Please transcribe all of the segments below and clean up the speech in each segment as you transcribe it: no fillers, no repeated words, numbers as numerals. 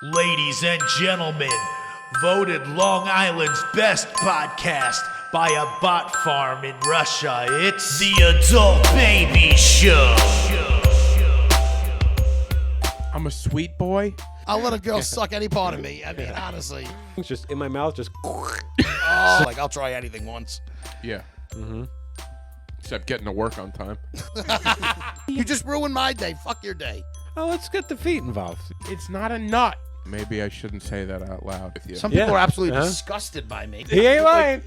Ladies and gentlemen, voted Long Island's best podcast by a bot farm in Russia. It's the Adult Baby Show. I'm a sweet boy. I'll let a girl suck any part of me. I mean, honestly. It's just in my mouth, just. Oh, like, I'll try anything once. Yeah. Mm-hmm. Except getting to work on time. You just ruined my day. Fuck your day. Oh, let's get the feet involved. It's not a nut. Maybe I shouldn't say that out loud with you. Some people Yeah. are absolutely Huh? disgusted by me. He ain't lying.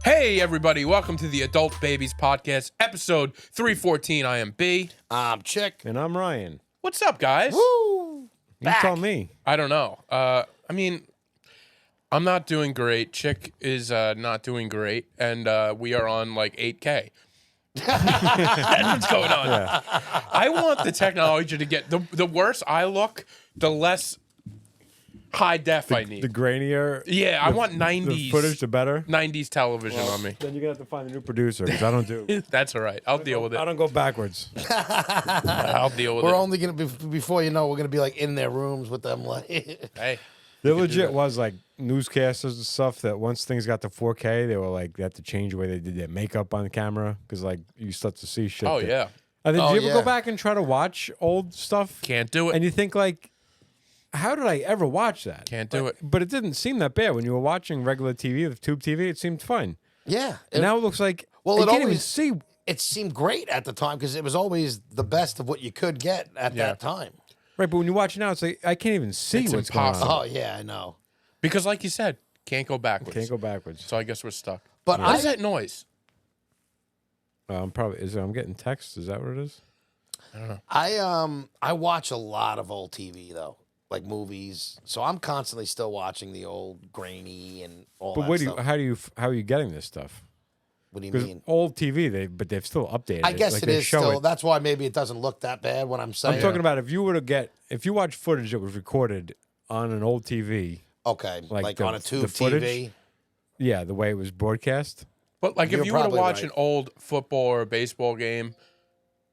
Hey, everybody. Welcome to the Adult Babies Podcast, episode 314. I am B. Chick. And I'm Ryan. What's up, guys? Woo! You tell me. I don't know. I mean, I'm not doing great. Chick is not doing great. And we are on like 8K. That's what's going on. Yeah. I want the technology to get the worse I look, the less high def I need. The grainier. Yeah, I want 90s. The footage, the better. 90s television on me. Then you're going to have to find a new producer because I don't do. That's all right. I'll deal with I it. don't go backwards. I'll deal with We're it. only going to be, before you know, we're going to be like in their rooms with them. Like, Hey, There legit was like newscasters and stuff that once things got to 4K, they were like, they had to change the way they did their makeup on the camera because like you start to see shit. oh that- yeah, And then Oh, did you ever yeah. go back and try to watch old stuff? can't do it. And you think like, how did I ever watch that? Can't do it. But it didn't seem that bad when you were watching regular TV, the tube TV. It seemed fine. yeah. And now it looks like Well, you it can't even always- see. It seemed great at the time because it was always the best of what you could get at Yeah. that time. Right, but when you watch it now, it's like I can't even see It's what's impossible. going on. Oh, yeah, I know. Because like you said, can't go backwards. Can't go backwards. So I guess we're stuck. But What is that noise? I'm probably I'm getting texts. Is that what it is? I watch a lot of old TV, though, like movies. So I'm constantly still watching the old grainy and all But that what do you? stuff. How are you getting this stuff? What do you Because mean? old TV, they've still updated. I guess like it they is show still. it. That's why maybe it doesn't look that bad when I'm saying. I'm talking about if you watch footage that was recorded on an old TV. Okay, like like the- on a tube the footage? TV. Yeah, the way it was broadcast. But like, You're if you were to probably watch right. an old football or a baseball game,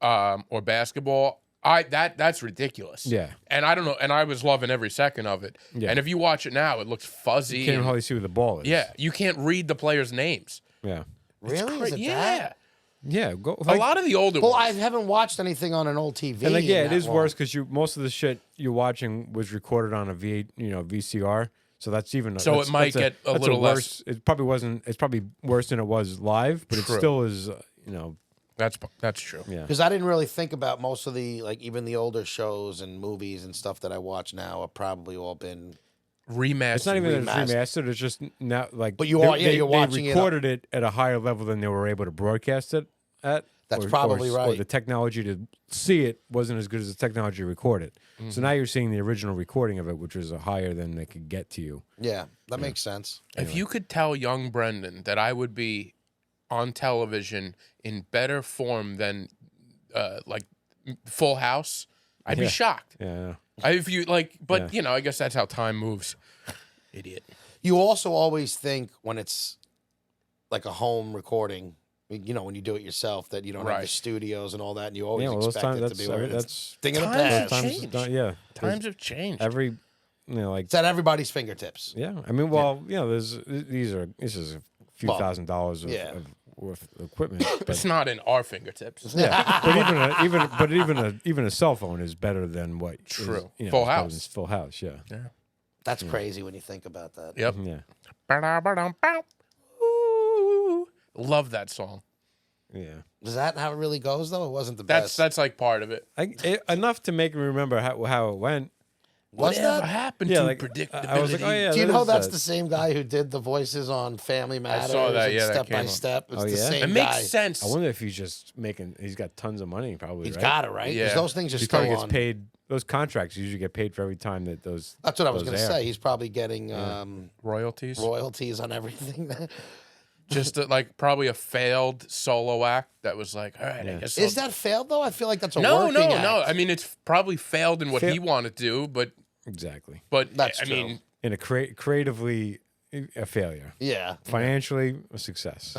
or basketball, that's ridiculous. Yeah. And I don't know. And I was loving every second of it. Yeah. And if you watch it now, it looks fuzzy. You can't even and- hardly see where the ball is. yeah, you can't read the players' names. Yeah. Really? Is it yeah. that? Yeah. Go. A lot of the older Well, I ones. haven't watched anything on an old TV. And like, yeah, in it that is long. worse because most of the shit you're watching was recorded on a VCR. So that's even. So that's- it might that's get a that's little less- worse. It probably wasn't. It's probably worse than it was live, but True. it still is. That's true. Yeah. Because I didn't really think about most of the even the older shows and movies and stuff that I watch now have probably all been. Remastered. It's not even that it's Remastered. remastered. It's just now like. But you they- are- yeah, they- you're watching They it recorded it at a higher level than they were able to broadcast it at. That's or- probably or, Or right. the technology to see it wasn't as good as the technology to record it. Mm-hmm. So now you're seeing the original recording of it, which was higher than they could get to you. Yeah, that makes sense. If you could tell young Brendan that I would be on television in better form than like Full House, I'd be Yeah. shocked. Yeah. If you like, but Yeah. I guess that's how time moves. Idiot. You also always think when it's like a home recording, when you do it yourself, that you don't have the Right. studios and all that, and you always Yeah, well, those expect times it to be where it's that's thing of the Times past. have times changed. yeah. Times have changed. Every like It's at everybody's fingertips. yeah. I mean, well, this is a few Well, $1,000s yeah. of worth of equipment. But, It's not in our fingertips. yeah, but even a cell phone is better than what is, True. you know, Full is better House. than Full House, yeah. That's crazy when you think about that. Yep. Yeah. Ooh. Love that song. Yeah. Is that how it really goes, though? It wasn't the That's best. like part of it. Enough to make me remember how it went. Was Whatever that? happened Yeah, to like predictability? I was like, oh yeah. Do you that know is that's that. the same guy who did the voices on Family Matters? saw that, and yeah, that Step came by on. Step. It's Oh, the yeah? same It guy. makes sense. I wonder if he's just he's got tons of money probably, He's right? got it, right? 'Cause Yeah. those things are He still probably gets on. paid. Those contracts usually get paid for every time that those. That's what I was those going to air. say. He's probably getting Royalties. royalties on everything. Just like probably a failed solo act that was like, all right, I guess. Is that failed, though? I feel like that's a no, working act. no? I mean, it's probably failed in what Fail- he wanted to do, but Exactly. That's I true. mean, In a creatively a failure. Yeah. Financially, a success.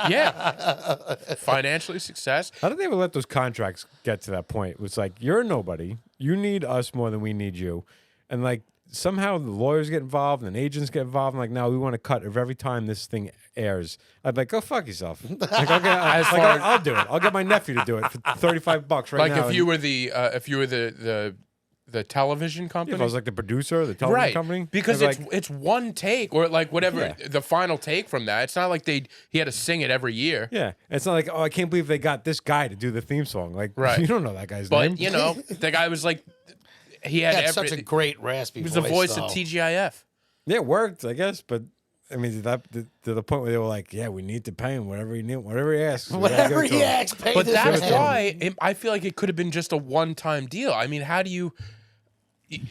Yeah. Financially, success. How did they ever let those contracts get to that point? It's like, you're a nobody. You need us more than we need you. And like, somehow the lawyers get involved and agents get involved. And like, now we want to cut of every time this thing airs. I'd be like, go fuck yourself. Like, I'll do it. I'll get my nephew to do it for $35 right Like now. if you were the television company. If I was like the producer, the television Right, company, because I'd be it's one take or like whatever Yeah. the final take from that. It's not like he had to sing it every year. yeah. It's not like, oh, I can't believe they got this guy to do the theme song. Like, Right. you don't know that guy's But name. you know, the guy was like, he had That's such a every. great raspy He voice. was the voice though. of TGIF. Yeah, it worked, I guess, but I mean, to the point where they were like, yeah, we need to pay him whatever he asks. We gotta Whatever give it to he him. asks, pay But this that's man. why I feel like it could have been just a one-time deal. I mean, how do you? Do you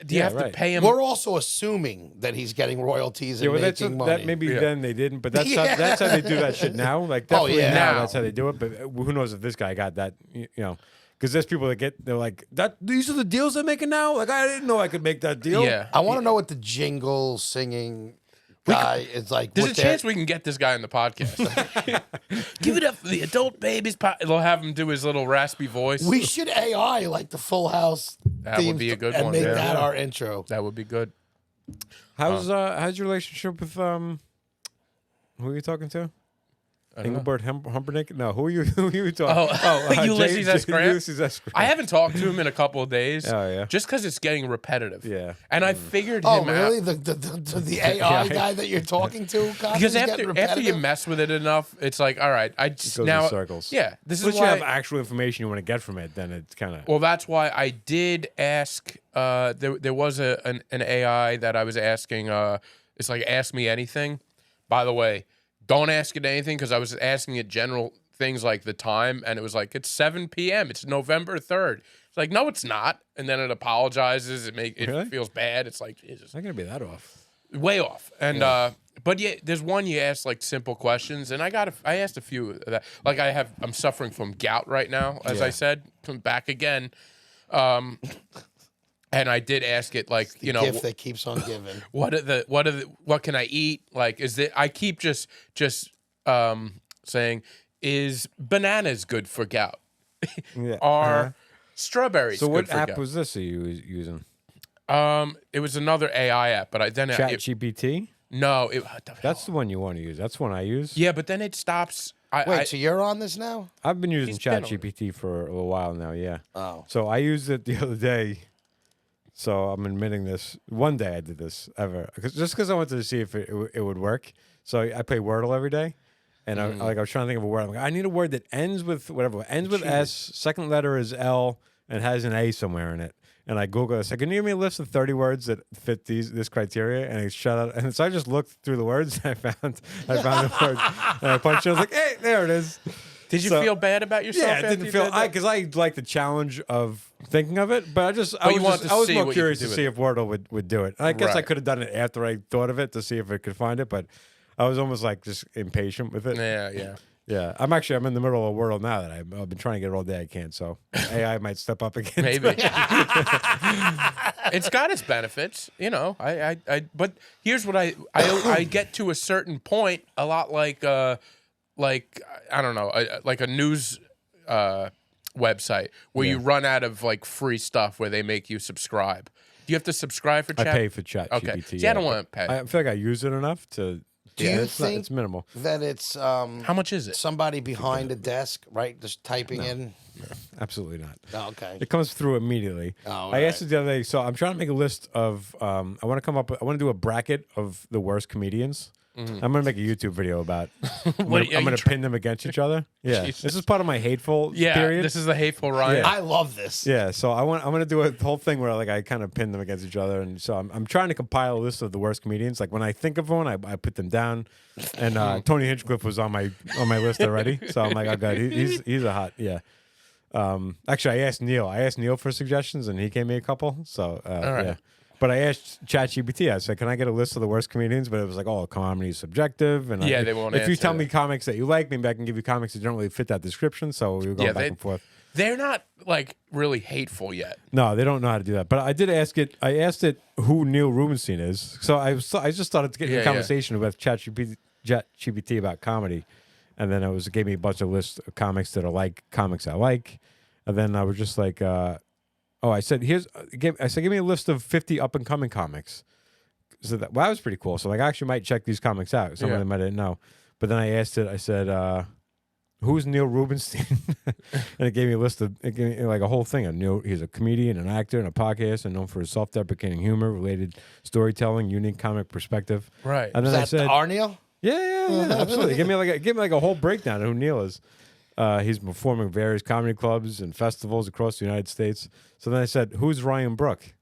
Yeah, have right. to pay him? We're also assuming that he's getting royalties Yeah, and well, that's making money. that maybe Yeah. then they didn't, but that's Yeah. that's how they do that shit now. Like Oh, definitely yeah. now Now. that's how they do it. But who knows if this guy got that? You know, because there's people that they're like that. These are the deals they're making now. Like I didn't know I could make that deal. Yeah. I want to know what the jingle singing guy is like. There's a what their- chance we can get this guy on the podcast. Give it up for the adult babies. They'll have him do his little raspy voice. We should AI like the Full House. That would theme be a good and one, make yeah. that Yeah. our intro. That would be good. How's your relationship with who are you talking to? I don't know. Engelbert Humperdinck? No, who are you? Who are you talking? Ulysses S. Grant? Ulysses S. Grant. I haven't talked to him in a couple of days. Oh, yeah. Just because it's getting repetitive. Yeah. And I figured Oh, him really? out. The AI guy that you're talking to? Because after you mess with it enough, it's like, all right, I just goes in now circles. Yeah, this is Once you why. have actual information you want to get from it, then it's kind of Well, that's why I did ask. There was an AI that I was asking. It's like Ask Me Anything. By the way, don't ask it anything because I was asking it general things like the time, and it was like it's 7 p.m. It's November 3rd. It's like no, it's not, and then it apologizes. It Really? feels bad. It's like Jesus, it's not gonna be that off. way off. And but yeah, there's one you ask like simple questions, and I asked a few of that. Like I'm suffering from gout right now, as I said, come back again. And I did ask it, like, you know, gift that keeps on giving. what can I eat? Like, I keep just saying, is bananas good for gout? Yeah. Are strawberries So good what for app gout? was this? Are you using? It was another AI app, but Chat GPT. no, That's the one you want to use. That's the one I use. yeah, but then it stops. Wait, so you're on this now? I've been using He's been on Chat GPT for a little while now. Yeah. Oh. So I used it the other day. So I'm admitting this. One day I did this ever, just because I wanted to see if it would work. So I play Wordle every day, and I was trying to think of a word. I'm like, I need a word that ends with whatever. Ends with S. Second letter is L, and has an A somewhere in it. And I Google it. I said, can you give me a list of 30 words that fit this criteria? And it shut out. And so I just looked through the words. And I found the word. And I punched it. I was like, hey, there it is. Did you So- feel bad about yourself? Yeah, it after didn't you feel did that? because I like the challenge of thinking of it, but I you wanted to was see more what you curious could to do see with if Wordle would do it. And I guess I Right. could have done it after I thought of it to see if it could find it, but I was almost like just impatient with it. Yeah. Yeah, I'm in the middle of Wordle now that I've been trying to get it all day. I can't, so AI might step up again. Maybe. It's got its benefits, you know. But here's what I get to a certain point, a lot like I don't know, like a news website where you run out of like free stuff where they make you subscribe. Do you have to subscribe for I chat? pay for Chat Okay. GPT. See, I don't want to pay. I feel like I use it enough to. Do you it's not- think it's minimal? that it's How much is it? somebody behind a desk, right? Just typing in? Absolutely not. Oh, okay. It comes through immediately. Oh, I asked right. it the other day. So I'm trying to make a list of. I want to do a bracket of the worst comedians. I'm gonna make a YouTube video about. I'm What- are you gonna pin them against each other. Yeah, Jesus. this is part of my hateful Yeah, period. this is the hateful Ryan. Yeah. I love this. Yeah, so I'm gonna do a whole thing where like I kind of pin them against each other, and so I'm trying to compile a list of the worst comedians. Like when I think of one, I put them down, and Tony Hinchcliffe was on my list already. So I'm like, oh god, he's a hot Actually, I asked Neil for suggestions, and he gave me a couple. So right. yeah. But I asked ChatGPT. I said, "Can I get a list of the worst comedians?" But it was like, "Oh, comedy is subjective." And Yeah, they won't If you answer tell that. me comics that you like, maybe I can give you comics that don't really fit that description. So we were going back and forth. They're not like really hateful yet. No, they don't know how to do that. But I did ask it. I asked it who Neil Rubenstein is. So I just started to get in a conversation with ChatGPT about comedy, and then it gave me a bunch of lists of comics that are like comics I like, and then I was just like, I said give me a list of 50 up and coming comics. So that was pretty cool. So like I actually might check these comics out. Some of them I didn't know, but then I asked it. I said, who's Neil Rubenstein? And it gave me a list of, it gave me like a whole thing. He's a comedian, an actor, and a podcast, and known for his self-deprecating humor, related storytelling, unique comic perspective. Right. And Is then I that said, our Neil? yeah, absolutely. Give me like a whole breakdown of who Neil is. He's performing various comedy clubs and festivals across the United States. So then I said, who's Ryan Brooke?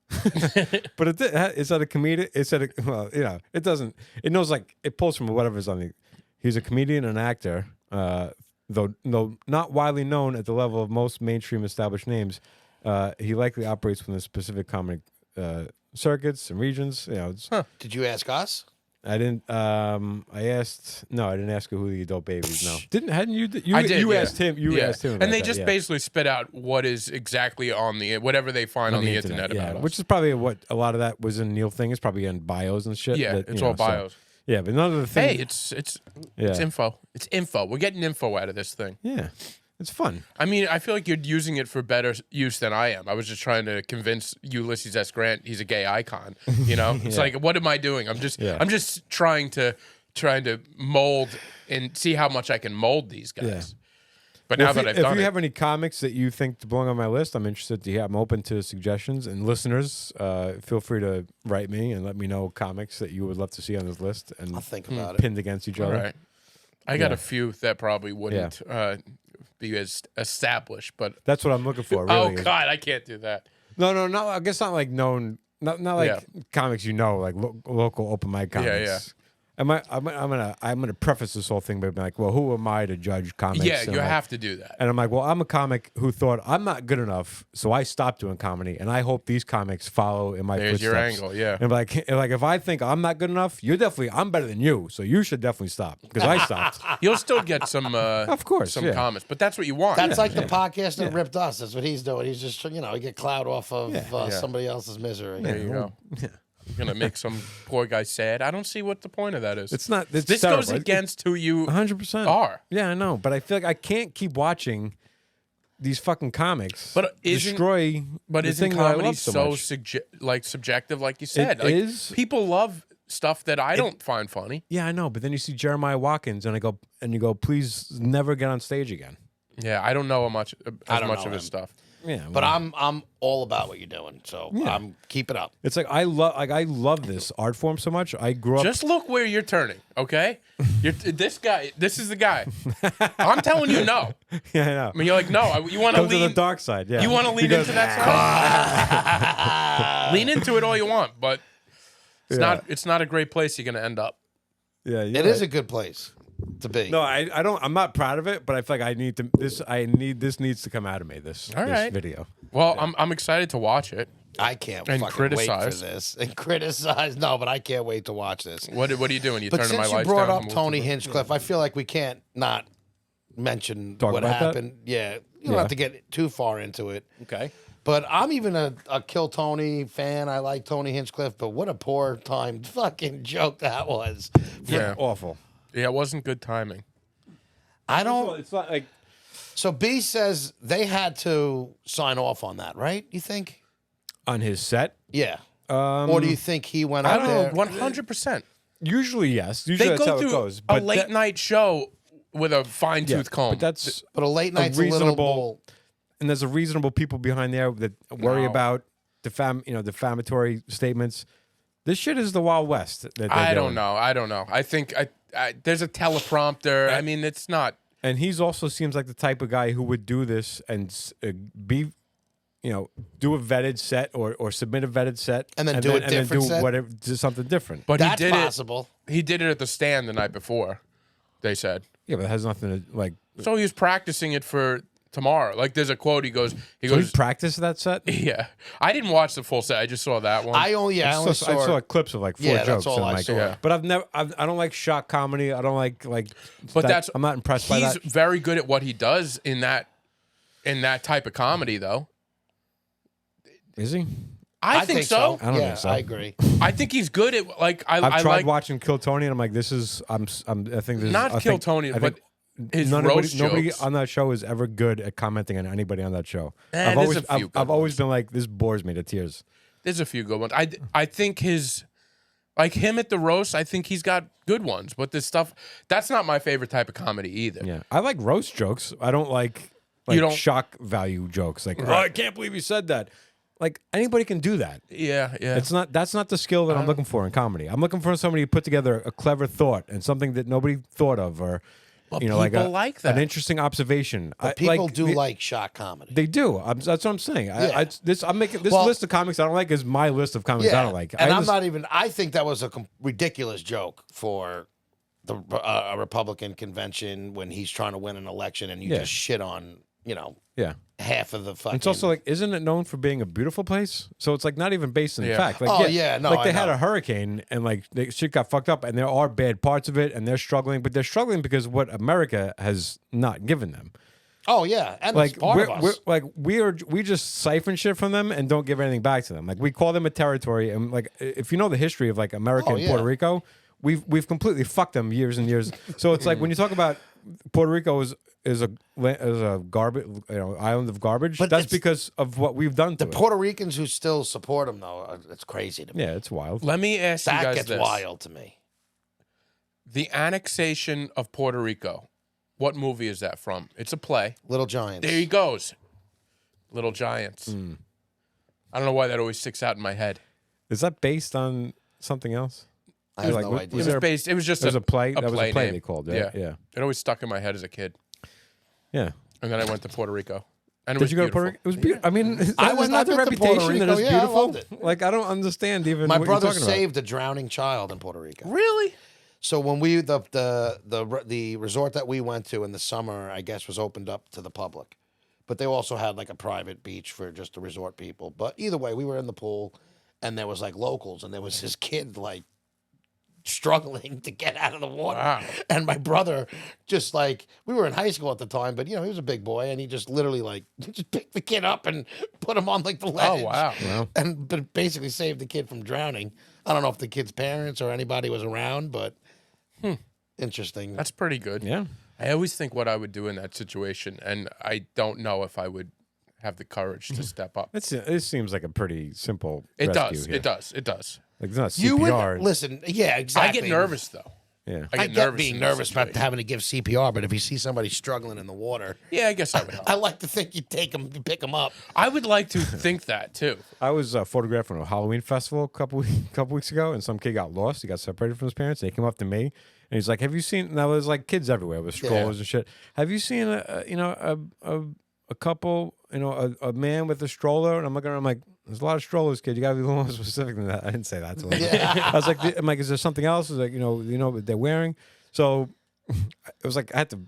But it's at a comedian. It doesn't. It knows like it pulls from whatever's on the. He's a comedian and actor. Though not widely known at the level of most mainstream established names, he likely operates within specific comedy circuits and regions. Did you ask us? I didn't. I asked. No, I didn't ask who the adult babies. No, hadn't you? You, I did. You yeah. asked him. You Yeah. asked him. About and they that, just yeah. basically spit out what is exactly on the whatever they find on the internet about us. which is probably what a lot of that was in Neil thing. Is probably in bios and shit. Yeah, that, it's you all know, so- bios. yeah, but none of the Hey, things. it's Yeah. info. It's info. We're getting info out of this thing. Yeah, it's fun. I mean, I feel like you're using it for better use than I am. I was just trying to convince Ulysses S. Grant he's a gay icon. You know, it's like, what am I doing? I'm just trying to mold and see how much I can mold these guys. Yeah. But Well, now if that you, I've if done you it, have any comics that you think belong on my list, I'm interested to hear. I'm open to suggestions, and listeners, feel free to write me and let me know comics that you would love to see on this list and I'll think about it. pinned against each all other. right. I got a few that probably wouldn't be as established, but That's what I'm looking for. oh Really. god, I can't do that. No. I guess not like known, not like comics like local open mic comics. Yeah. I'm gonna preface this whole thing by being like, well, who am I to judge comics? Yeah, And you I'm like- have to do that. And I'm like, well, I'm a comic who thought I'm not good enough, so I stopped doing comedy, and I hope these comics follow in my There's footsteps. your angle, yeah. And like if I think I'm not good enough, I'm better than you, so you should definitely stop because I stopped. You'll still get some, Of course, some yeah. comments, but that's what you want. That's like the podcast that ripped us. That's what he's doing. He's just, he get clout off of Yeah. somebody else's misery. There you go. You're gonna make some poor guy sad. I don't see what the point of that is. It's not. It's this terrible. goes against who you 100% are. Yeah, I know, but I feel like I can't keep watching these fucking comics. But isn't- destroy. But the isn't thing that I comedy love so much. subjective, like you said? It like, is. People love stuff that I don't find funny. Yeah, I know, but then you see Jeremiah Watkins, and you go, please never get on stage again. Yeah, I don't know much don't of know his him. stuff. Yeah, But well, I'm all about what you're doing. So keep it up. it's like I love this art form so much. I grew up. Just look where you're turning, okay? This guy. This is the guy. I'm telling you, no. Yeah, I know. I mean, you're like, no. You want to Come to the lean. dark side. Yeah, You want to lean into that side? Lean into it all you want, but it's Yeah. not. It's not a great place you're going to end up. Yeah, It is a good place to be. No, I don't. I'm not proud of it, but I feel like I need to. This needs to come out of me. This right. video. Well, I'm excited to watch it. I can't And fucking criticize. wait for this. And criticize. No, but I can't wait to watch this. What are you doing? You But turning my since you lights brought down? up Tony Hinchcliffe, I feel like we can't not mention Talk what about that? happened. Yeah, you don't have to get too far into it. Okay. But I'm even a Kill Tony fan. I like Tony Hinchcliffe, but what a poor timed fucking joke that was. Yeah. Awful. Yeah, it wasn't good timing. I don't. It's not like. So B says they had to sign off on that, right? You think? On his set, Yeah. Or do you think he went I out don't there? know. 100%. usually yes. Usually They that's go how it through goes. a But late that- night show with a fine yeah, tooth comb. But that's But a late night's a reasonable- little. and there's a reasonable people behind there that worry No. about defamatory statements. This shit is the Wild West. That they're I doing. don't know. I think there's a teleprompter. I mean, it's not. And he's also seems like the type of guy who would do this and be, do a vetted set or submit a vetted set And then do a different set? whatever, do something different. But That's he did possible. it. He did it at the stand the night before. They said Yeah, but it has nothing to like. so. He was practicing it for tomorrow. Like there's a quote. He goes. So he practiced that set. Yeah. I didn't watch the full set. I just saw that one. I only I saw. saw clips of like 4 Yeah, jokes. that's all and I'm I like, saw. Yeah. But I don't like shock comedy. I don't like. But I'm not impressed by He's that. very good at what he does in that in that type of comedy, though. Is he? I think so. I don't yeah, think so. I agree. I think he's good at like I I've tried like watching Kill Tony, and I'm like, this is. I think this not is, Kill Tony, I but think his nobody roast jokes. on that show is ever good at commenting on anybody on that show. There's a few good I've always ones. been like, this bores me to tears. There's a few good ones. I think his like him at the roast. I think he's got good ones, but this stuff that's not my favorite type of comedy either. Yeah, I like roast jokes. I don't like You don't- shock value jokes. Like, oh, I can't believe you said that. Like anybody can do that. Yeah, yeah. That's not the skill that I'm looking for in comedy. I'm looking for somebody who put together a clever thought and something that nobody thought of, or But like people like that. an interesting observation. But people do like shock comedy. They do. That's what I'm saying. Yeah. I'm making this Well- list of comics I don't like is my list of comics I don't like. And I I'm just- not even. I think that was a ridiculous joke for the a Republican convention when he's trying to win an election and you Yeah. just shit on Yeah. half of the fucking. It's also like, isn't it known for being a beautiful place? So it's like not even based in Yeah. fact. Like, Oh, yeah, no, like I they had know. a hurricane and like shit got fucked up, and there are bad parts of it, and they're struggling, but they're struggling because of what America has not given them. oh yeah, and Like it's part of us. we just siphon shit from them and don't give anything back to them. Like we call them a territory, and like if you know the history of like America Oh, and yeah. Puerto Rico, we've completely fucked them years and years. So it's like when you talk about Puerto Rico is a garbage island of garbage. But That's it's- because of what we've done to the it. Puerto Ricans who still support him though, it's crazy to me. Yeah, it's wild. Let me ask you That guys gets this: wild to me. the annexation of Puerto Rico. What movie is that from? It's a play. Little Giants. There he goes. Little Giants. I don't know why that always sticks out in my head. Is that based on something else? I have like, no was idea. It was there a- based. It was just There's a play. That was a play name. they called. Yeah, yeah, It always stuck in my head as a kid, yeah. and then I went to Puerto Rico. And it Did was you go to Puerto Rico? It was beautiful. I mean, that was not the I've been to Puerto reputation that Rico. it's Yeah, I beautiful. loved it. Like I don't understand even My what brother you're talking about. saved a drowning child in Puerto Rico. Really? So when we the resort that we went to in the summer, I guess, was opened up to the public, but they also had like a private beach for just the resort people. But either way, we were in the pool, and there was like locals, and there was this kid like struggling to get out of the water, Wow. and my brother just like we were in high school at the time, but he was a big boy, and he just literally like just picked the kid up and put him on like the ledge. Oh wow. And but basically saved the kid from drowning. I don't know if the kid's parents or anybody was around, but interesting. That's pretty good. Yeah. I always think what I would do in that situation, and I don't know if I would have the courage to step up. It seems like a pretty simple It rescue does. here. It does. It does. Like it's not CPR. you would listen, yeah, exactly. I get nervous though. Yeah. I I get get nervous being in that nervous about situation. having to give CPR, but if you see somebody struggling in the water, Yeah, I guess I would help. I like to think you take them, you pick them up. I would like to think that too. I was photographed from a Halloween festival a couple weeks ago, and some kid got lost. He got separated from his parents. They came up to me, and he's like, "Have you seen?" And there was like kids everywhere with strollers and shit. Have you seen a couple? A man with a stroller? And I'm looking around. I'm like, "There's a lot of strollers, kid. You got to be a little more specific than that." I didn't say that to him. I was like, "I'm like, is there something else?" He's like, you know what they're wearing. So it was like I had to.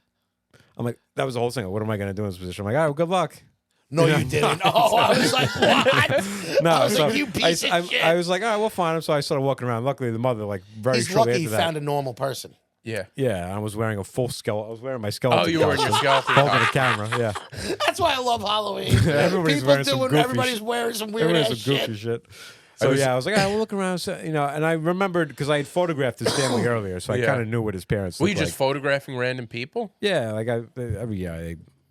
I'm like, that was the whole thing. What am I going to do in this position? I'm like, all right, well, good luck. No, you didn't. Oh, I was like, what? No, I was so like, you piece of shit. I was like, all right, we'll find him. So I started walking around. Luckily, the mother, like, very He's shortly lucky he after that. found a normal person. Yeah. Yeah, I was wearing a full skeleton. I was wearing my skeleton. Oh, you were in your costume, skeleton holding a costume. camera. Yeah, That's why I love Halloween. Everybody's People wearing some goofy everybody's shit. wearing some weird everyone ass has some goofy shit. shit. So yeah, I was like, we'll look around. So, and I remembered because I had photographed his family earlier, so I Yeah. kind of knew what his parents. Were you looked just photographing random people? like. Yeah, like every year,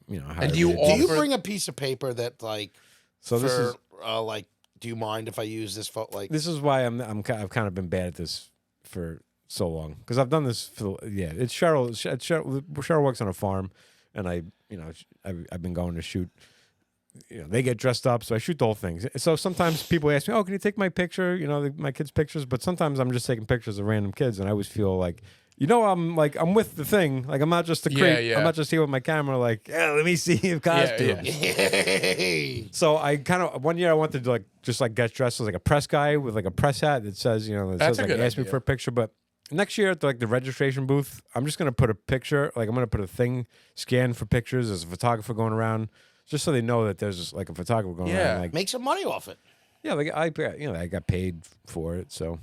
And do you Do you offer- bring a piece of paper that like So this is like? Do you mind if I use this photo? Like, this is why I've kind of been bad at this for so long because I've done this for it's Cheryl. Cheryl works on a farm, and I've been going to shoot. They get dressed up, so I shoot the whole thing. So sometimes people ask me, "Oh, can you take my picture?" My kids' pictures. But sometimes I'm just taking pictures of random kids, and I always feel like, I'm with the thing. Like I'm not just a creep. yeah. I'm not just here with my camera. Like, let me see your costume. yeah. So I kind of one year I wanted to just get dressed as like a press guy with like a press hat that says That's a like good ask me idea. for a picture. But next year at the registration booth, I'm just gonna put a picture. Like I'm gonna put a thing scanned for pictures. There's a photographer going around, just so they know that there's like a photographer going Yeah. around. Like make some money off it. yeah, like I got paid for it. So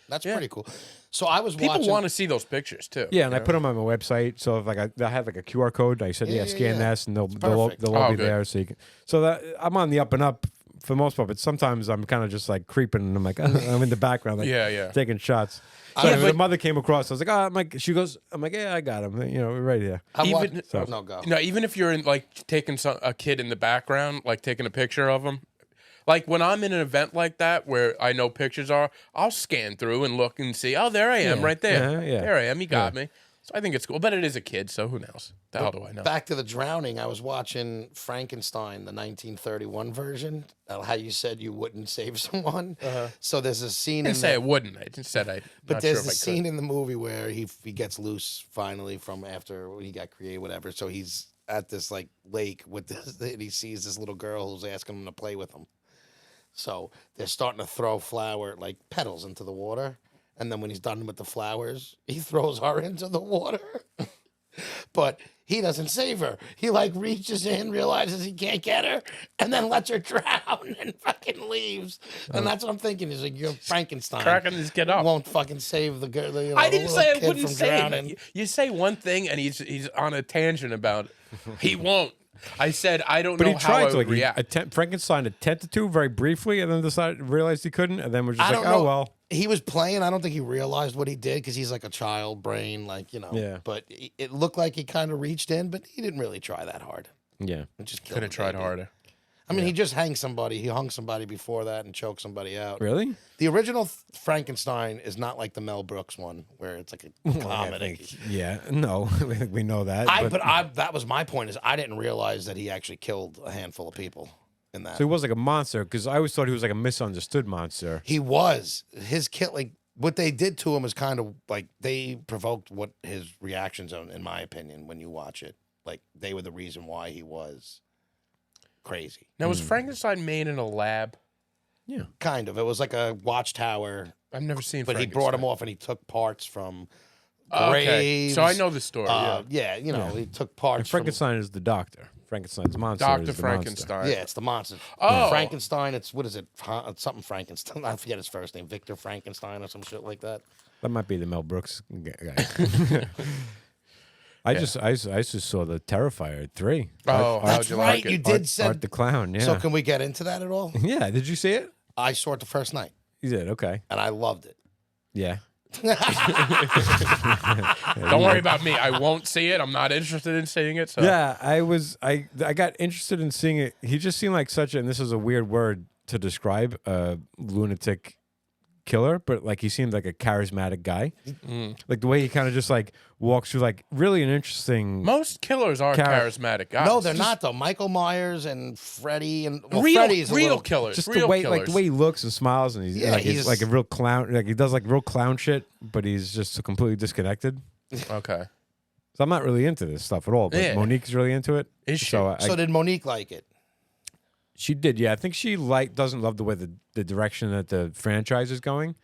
That's Yeah. pretty cool. So I was People watching. want to see those pictures too. Yeah, and I put them on my website. So if like I had like a QR code, I said, Yeah, scan yeah. this, and they'll perfect. all Oh, be good. there. So you can. So that I'm on the up and up for the most part, but sometimes I'm kind of just like creeping, and I'm like, I'm in the background, like Yeah. taking shots. So Yeah, anyway, but- the mother came across. I was like, I'm like, she goes, I'm like, yeah, I got him. You know, we're right here. I'm Even- watching, no, go. No, even if you're in like taking a kid in the background, like taking a picture of them. Like when I'm in an event like that where I know pictures are, I'll scan through and look and see. Oh, there I am, Yeah. right there. Yeah. There I am. He got me. So I think it's cool, but it is a kid, so who knows? The hell do I know? Back to the drowning. I was watching Frankenstein, the 1931 version. How you said you wouldn't save someone. So there's a scene I in didn't say the, I wouldn't. I just said I. but not there's sure the if I scene in the movie where he gets loose finally from after he got created, whatever. So he's at this like lake with this, and he sees this little girl who's asking him to play with him. So they're starting to throw like petals into the water. And then when he's done with the flowers, he throws her into the water. But he doesn't save her. He like reaches in, realizes he can't get her, and then lets her drown and fucking leaves. And that's what I'm thinking is like you're Frankenstein. cracking this kid up. Won't fucking save the girl. You know, I the didn't little say I kid wouldn't from say drowning. it. You say one thing and he's on a tangent about it. He won't. I said I don't But know he how tried I to would like react. Frankenstein attempted to very briefly, and then realized he couldn't, and then was just I like, don't oh know. well. He was playing. I don't think he realized what he did because he's like a child brain, like, you know. Yeah. But it looked like he kind of reached in, but he didn't really try that hard. Yeah. It just killed Could have the tried baby. harder. I mean, he just hanged somebody. He hung somebody before that and choked somebody out. Really? The original Frankenstein is not like the Mel Brooks one where it's like a comedy. Yeah. No, we know that. That was my point is I didn't realize that he actually killed a handful of people in that. So he was like a monster because I always thought he was like a misunderstood monster. He was. His kill, like, what they did to him is kind of like they provoked what his reactions on, in my opinion, when you watch it. Like, they were the reason why he was crazy. Now was Frankenstein made in a lab? Yeah. Kind of. It was like a watchtower, I've never seen. but he brought him off and he took parts from Okay, graves. so I know the story. Yeah, you know, he took parts And Frankenstein is the doctor. Frankenstein's monster. Dr. is the Frankenstein. from. Yeah, it's the monster. Oh. Frankenstein. It's what is it? It's something Frankenstein. I forget his first name. Victor Frankenstein or some shit like that. Monster. That might be the Mel Brooks guy. I just saw the Terrifier 3. Oh, how'd That's you right. like it? You did Art said. the Clown. Yeah. So can we get into that at all? Yeah. Did you see it? I saw it the first night You did. Okay. and I loved it. Yeah. Don't worry about me. I won't see it. I'm not interested in seeing it. So Yeah, I got interested in seeing it. He just seemed like such a, and this is a weird word to describe a lunatic killer, but like he seemed like a charismatic guy. Like the way he kind of just like walks through, like really an interesting. most killers are charismatic guys. No, they're not though. Michael Myers and Freddy and Real, Freddy's real killers. Just real the way, killers. like the way he looks and smiles, and he's Yeah, like he's he's- like a real clown. Like he does like real clown shit, but he's just completely disconnected. Okay. So I'm not really into this stuff at all. But Yeah. Monique's really into it. Is she? So So did Monique like it? she did, yeah. I think she doesn't love the way the direction that the franchise is going,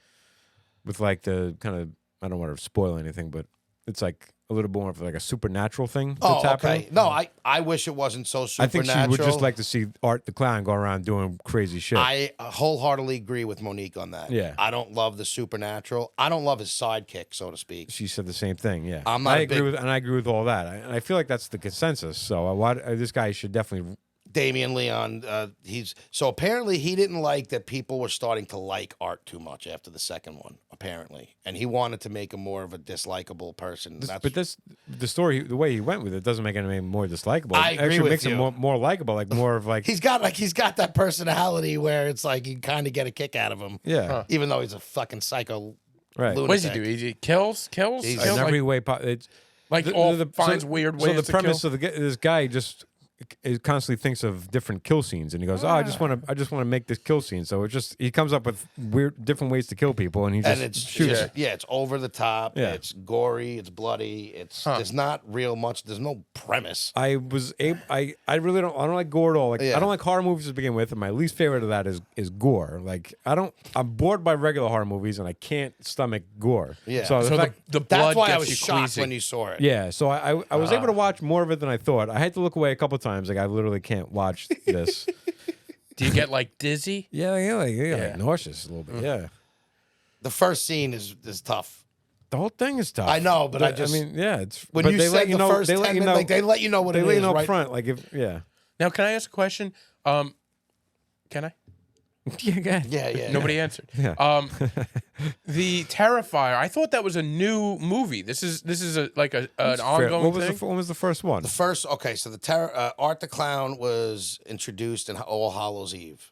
with like the kind of, I don't want to spoil anything, but it's like a little more of like a supernatural thing that's happening. okay. No, I wish it wasn't so I supernatural. think she would just like to see Art the Clown go around doing crazy shit. I wholeheartedly agree with Monique on that. Yeah. I don't love the supernatural. I don't love his sidekick, so to speak. She said the same thing. Yeah, I'm not I a agree big- with, and I agree with all that. And I feel like that's the consensus. So this guy should definitely. Damian Leon, so apparently he didn't like that people were starting to like Art too much after the second one, apparently, and he wanted to make him more of a dislikable person. But the story, the way he went with it, doesn't make him any more dislikable. I It agree actually with makes you. him more likable, like more of like. he's got that personality where it's like you kind of get a kick out of him, Yeah, even though he's a fucking psycho. right. lunatic. What does he do? He kills? He's- In Kills? every Like, way, it's finds weird ways So the to premise kill? of this guy just constantly thinks of different kill scenes, and he goes, "Oh, I just want to make this kill scene." So he comes up with different ways to kill people, and he just And it's shoots. it's over the top. Yeah. It's gory. It's bloody. There's not real much. There's no premise. I was able. I really don't. I don't like gore at all. Like Yeah. I don't like horror movies to begin with, and my least favorite of that is gore. Like I'm bored by regular horror movies, and I can't stomach gore. Yeah. So, So the fact, the blood That's why gets I was you shocked queasy. when you saw it. yeah. So I was able to watch more of it than I thought. I had to look away a couple of times. Like I literally can't watch this. Do you get like dizzy? Like nauseous a little bit. Yeah. The first scene is tough. The whole thing is tough. I know, but I mean, yeah, it's when but you they said let you the know, first they 10 let you minutes, know, like they let you know what they it let is, you know up right? front. Like if Now, can I ask a question? Can I? yeah, go ahead. Yeah. Nobody answered. Yeah. The Terrifier. I thought that was a new movie. This is an Fair. ongoing What was thing. when was the first one? The first, okay, so the Art the Clown was introduced in All Hallows Eve,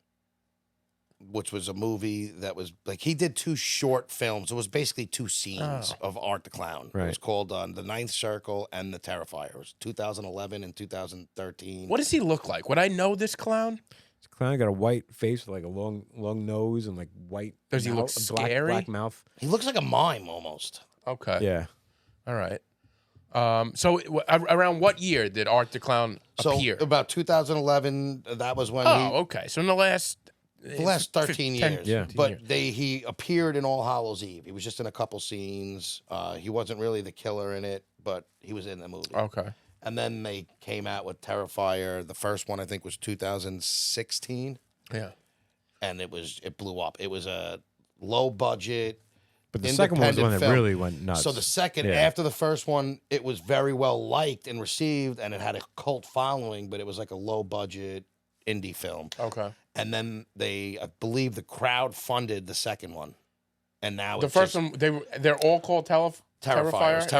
which was a movie that was like he did 2 short films. It was basically 2 scenes of Art the Clown. It was Right. called The Ninth Circle and The Terrifier. It was 2011 and 2013. What does he look like? Would I know this clown? This clown got a white face with like a long nose and like white. Does he look mouth, black, scary? black mouth. He looks like a mime almost. Okay. Yeah. All right. So around what year did Art the Clown So appear? about 2011, that was when Oh, okay. So in the last 13 years. Yeah. 15 But years. he appeared in All Hallows Eve. He was just in a couple scenes. He wasn't really the killer in it, but he was in the movie. Okay. And then they came out with Terrifier. The first one I think was 2016, Yeah. and it blew up. It was a low budget. But the second one was the one that film. really went nuts. So the second, Yeah. after the first one, it was very well liked and received, and it had a cult following. But it was like a low budget indie film. Okay. And then I believe the crowd funded the second one, and now The it's first just one, they're all called Terrifier. Terrifier. It's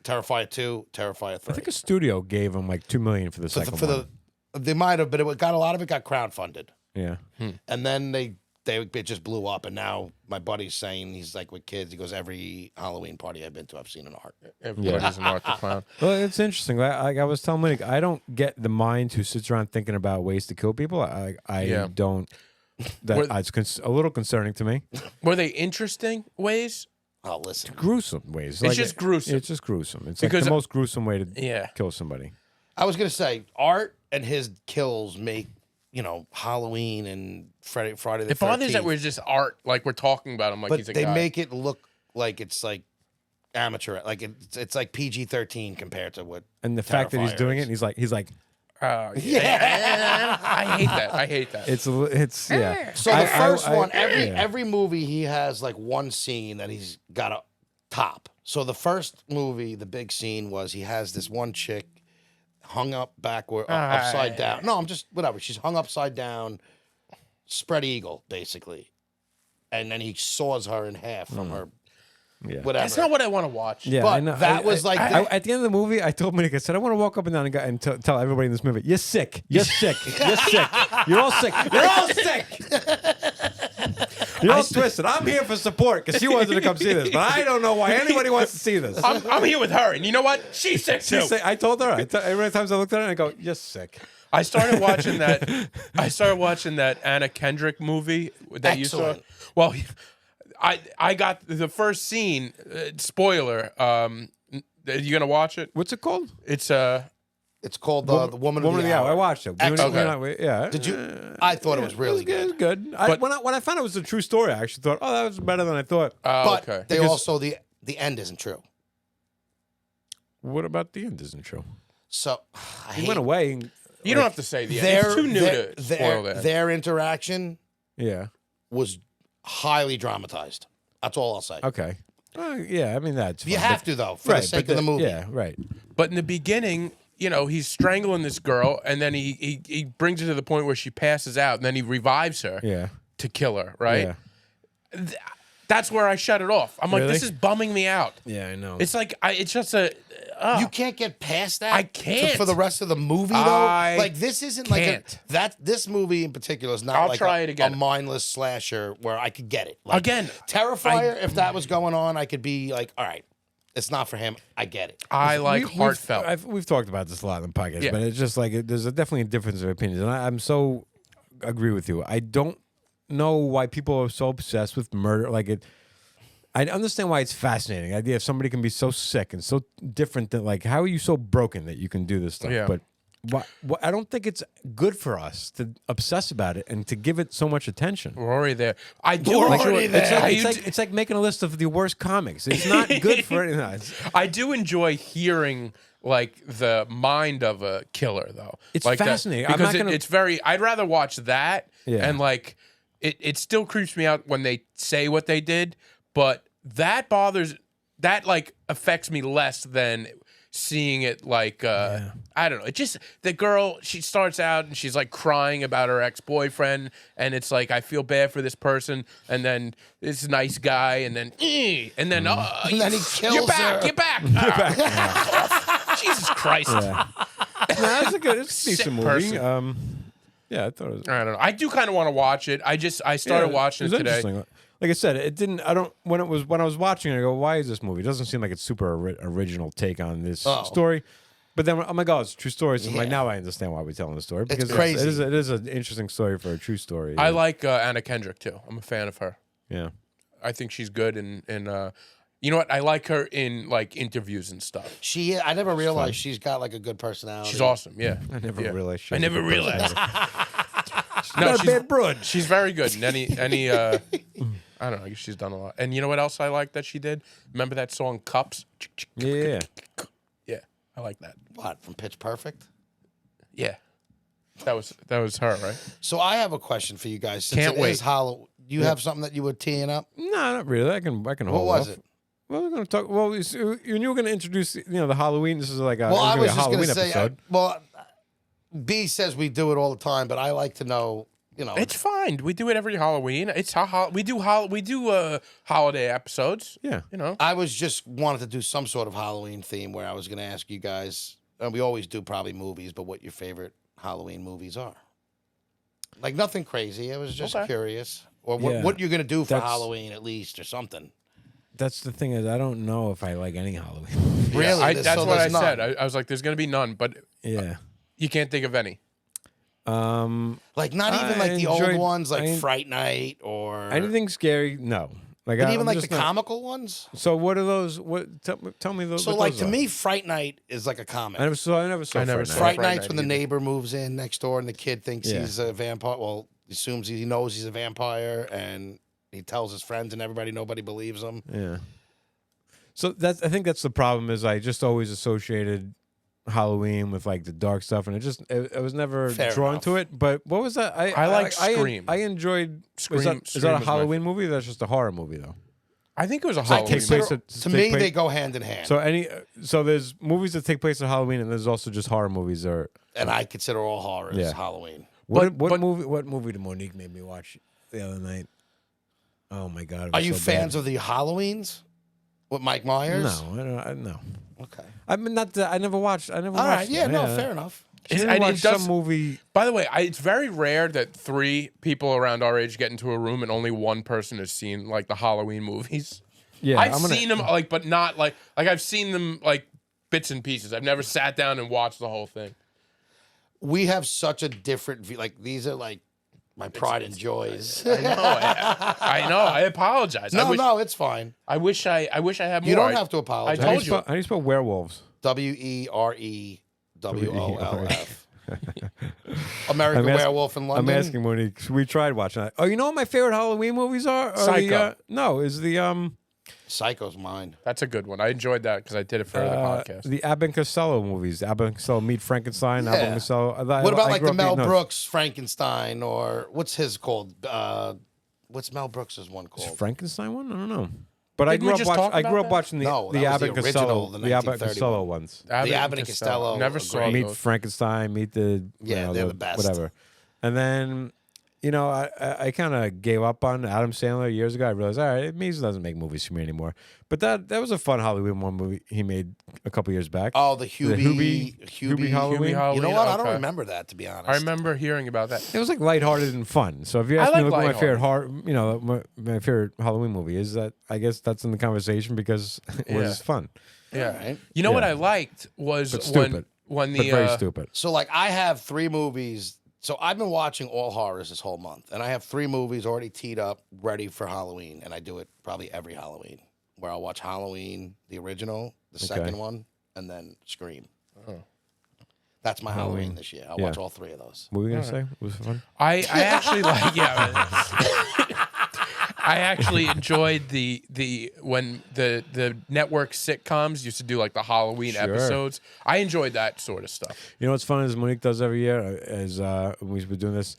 Terrifier 2, Terrifier 3. I think a studio gave him like $2 million for the second one. They might have, but a lot of it got crowdfunded, Yeah. and then it just blew up. And now my buddy's saying he's like with kids. He goes, every Halloween party I've been to, I've seen an art. Everybody's an Art the Clown. Well, it's interesting. Like I was telling Monique, I don't get the mind who sits around thinking about ways to kill people. I Yeah. don't. It's a little concerning to me. Were they interesting ways? Oh, listen, Gruesome ways. It's just gruesome. It's just gruesome. It's Because- like the most gruesome way to Yeah. kill somebody. I was gonna say Art and his kills make Halloween and Friday the 13th. It bothers that we're just art, like we're talking about him, like but he's a they guy. make it look like it's like amateur, like it's like PG-13 compared to what. And the fact that he's Terrifier doing is. it, and he's like, Yeah. I hate that. I hate that. it's yeah. So the first one, yeah. every movie he has like one scene that he's got a top. So the first movie, the big scene was he has this one chick hung up backward, upside down. No, I'm just whatever. She's hung upside down, spread eagle basically, and then he saws her in half from her. Yeah. Whatever. That's not what I want to watch. Yeah, But I know. that was like at the end of the movie, I told Monique, I said, I want to walk up and down and tell everybody in this movie, you're sick. You're sick. You're sick. You're all sick. You're all sick. You're all twisted. I'm here for support because she wanted to come see this, but I don't know why anybody wants to see this. I'm here with her, and you know what? She's sick too. I told her. Every many times I looked at her and I go, you're sick. I started watching that Anna Kendrick movie that you saw. Excellent. Well, I got the first scene. Spoiler. You gonna watch it? What's it called? it's called the Woman of the Hour. I watched it. Excellent. Yeah. Did you? I thought it was really It was good. good. When I found it was a true story, I actually thought, oh, that was better than I thought. But okay. they Because- also the end isn't true. What about the end isn't true? So He went away. And, You don't have to say the end. It's too new to spoil that. Their interaction yeah. was highly dramatized. That's all I'll say. Okay. Yeah, I mean that's You fine, have but- to though, for the sake of the movie. Yeah, right. But in the beginning, he's strangling this girl, and then he brings her to the point where she passes out, and then he revives her Yeah. to kill her. Right. Yeah. That's where I shut it off. I'm like, Really? this is bumming me out. Yeah, I know. It's like it's just a. You can't get past that. I can't. for the rest of the movie though. I Like this isn't can't. this movie in particular is not I'll like try a, it again. a mindless slasher where I could get it. Like, Again, Terrifier, if that was going on, I could be like, all right, it's not for him. I get it. I like heartfelt. We've talked about this a lot in the podcast, Yeah. but it's just like there's definitely a difference of opinions, and I'm so agree with you. I don't know why people are so obsessed with murder. I understand why it's fascinating. The idea if somebody can be so sick and so different that how are you so broken that you can do this stuff? Yeah. But I don't think it's good for us to obsess about it and to give it so much attention. We're already there. I do. We're enjoy- already there. It's like making a list of the worst comics. It's not good for it. No, I do enjoy hearing the mind of a killer, though. It's that, fascinating. I'm because not gonna- it's very. I'd rather watch that Yeah. and it still creeps me out when they say what they did, but that bothers that like affects me less than seeing it like I don't know. It just the girl, she starts out and she's like crying about her ex-boyfriend, and it's like I feel bad for this person, and then this nice guy, and then And then he kills you're back, her. you're back. Ah. Jesus Christ. Yeah. No, it's a good, it's a Sick decent movie. person. Yeah, I thought it was. I don't know. I do kind of want to watch it. I started watching it today. Interesting. Like I said, it didn't. I don't. When I was watching it, I go, "Why is this movie?" It doesn't seem like it's super original take on this story. But then I'm like, "Oh, it's a true story." So I'm like, now I understand why we're telling the story because crazy. It is an interesting story for a true story. I like Anna Kendrick too. I'm a fan of her. Yeah. I think she's good, and you know what? I like her in like interviews and stuff. I never realized she's got like a good personality. She's awesome. Yeah, I never realized. She I has a never good realized. personality. No, Not a she's bad broad. She's very good. And any I don't know. I guess she's done a lot. And you know what else I like that she did? Remember that song Cups? Yeah. Yeah, I like that. What, from Pitch Perfect? Yeah, that was her, right? So I have a question for you guys. Since Can't it wait. is Halloween, you have something that you were teeing up? No, not really. I can hold What was off. it? Well, we're going to talk. Well, you were going to introduce, the Halloween. This is like a, Well, I was a just going Halloween to say, episode. B says we do it all the time, but I like to know, It's fine. We do it every Halloween. It's we do holiday episodes. Yeah. I was just wanted to do some sort of Halloween theme where I was going to ask you guys, and we always do probably movies, but what your favorite Halloween movies are. Like nothing crazy. I was just curious. Or what you're going to do for Halloween at least or something. That's the thing is, I don't know if I like any Halloween. Really? That's So what I there's none. said. I was like, there's going to be none, but Yeah. you can't think of any. Like not even I like the old enjoyed- ones, like I- Fright Night or Anything scary? No. Like But I'm even like the just not- comical ones. So what are those? What tell me those? So what like those to are. me, Fright Night is like a comic. I never saw. I never Fright saw Night. Fright Fright Night's Night when the either. neighbor moves in next door and the kid thinks Yeah. he's a vampire. Well, he assumes he knows he's a vampire and he tells his friends and everybody, nobody believes him. Yeah. So I think that's the problem is I just always associated Halloween with like the dark stuff, and I was never Fair drawn enough. to it. But what was that? I like Scream. I enjoyed. Scream- Is that Scream a is my- Halloween movie? Or that's just a horror movie though. I think it was a I Halloween. take consider, place at- to take me, place- they go hand in hand. So there's movies that take place at Halloween, and there's also just horror movies. And I consider all horrors Yeah. Halloween. What but- movie did Monique make me watch the other night? Oh my god! Are you fans of the Halloweens with Mike Myers? No, no. Okay. I mean, not that I never watched. I never All watched. right. Yeah. it. No. Fair enough. I It- never and it watched does- some movie. By the way, it's very rare that 3 people around our age get into a room and only one person has seen like the Halloween movies. Yeah, I've I'm gonna- seen them like, but not like I've seen them like bits and pieces. I've never sat down and watched the whole thing. We have such a different view. Like these are like my pride and joys. I know. I apologize. No, it's fine. I wish I had more. You don't have to apologize. I told you. How do you spell werewolves? WEREWOLF. American I'm Werewolf in London. I'm asking Monique. We tried watching that. Oh, you know what my favorite Halloween movies are? Psycho. Is the Psycho's mine. That's a good one. I enjoyed that because I did it for the podcast. the Abbott and Costello movies. Abbott and Costello Meet Frankenstein. Abbott and Yeah. Costello. What about I like grew the up Mel eating those. Brooks Frankenstein or what's his called? What's Mel Brooks's one Is called? Frankenstein one? I don't know. But I Didn't we grew up just watching. talk I about grew up that? watching No, the that was Abbott and the original, Costello. the The Abbott and 1931. Costello ones. Abbott and Costello Never are saw great. Meet those. Frankenstein. Meet the Yeah, they're the best. whatever. And then I kind of gave up on Adam Sandler years ago. I realized, all right, he doesn't make movies for me anymore. But that was a fun Halloween one movie he made a couple years back. Oh, the Hubie Halloween. Halloween. You know what? I don't okay. remember that, to be honest. I remember hearing about that. It was like lighthearted and fun. So if you I ask me like what my favorite lighthearted. my favorite Halloween movie is, that I guess that's in the conversation because it was Yeah. fun. Yeah. Right. You know what Yeah. I liked was But when stupid. when But the very stupid. So, like, I have 3 movies. So, I've been watching all horrors this whole month, and I have 3 movies already teed up, ready for Halloween, and I do it probably every Halloween, where I'll watch Halloween, the original, the second one, and then Scream. That's my Halloween this year. I'll Yeah. watch all 3 of those. What were you gonna say? Was it fun? I actually like I actually enjoyed the when the network sitcoms used to do like the Halloween Sure. episodes. I enjoyed that sort of stuff. You know what's fun is Monique does every year is when we've been doing this.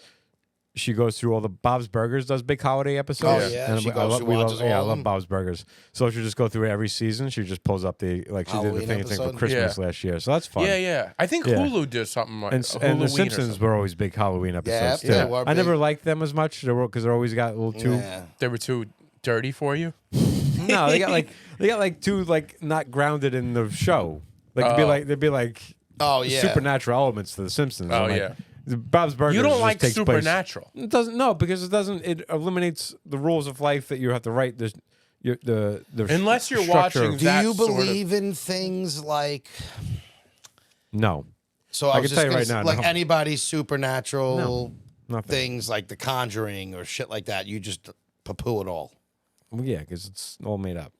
she goes through all the Bob's Burgers does big holiday episodes. Oh, yeah. She I goes love, through, we love, watches all yeah, I of love them. Bob's Burgers. So she'll just go through it every season. She just pulls up the she did Halloween the thing episode? for Christmas last year. So that's fun. Yeah. I think Yeah. Hulu does something like And Halloween The or Simpsons something. were always big Halloween episodes they too. were I never big. liked them as much because they're always got a little too. Yeah. They were too dirty for you. No, they got like too like not grounded in the show. Like they'd be like Oh, yeah. supernatural elements to the Simpsons. Oh, I'm like, yeah. Bob's Burgers. You don't just like takes place- Supernatural. It doesn't. No, because it eliminates the rules of life that you have to write. The Unless you're structure watching of- Do that you sort of- believe in things like? No, So I I was can just tell you gonna right say, now, like no. anybody's supernatural nothing. things like The Conjuring or shit like that. You just poo-poo it all. Well, yeah, because it's all made up.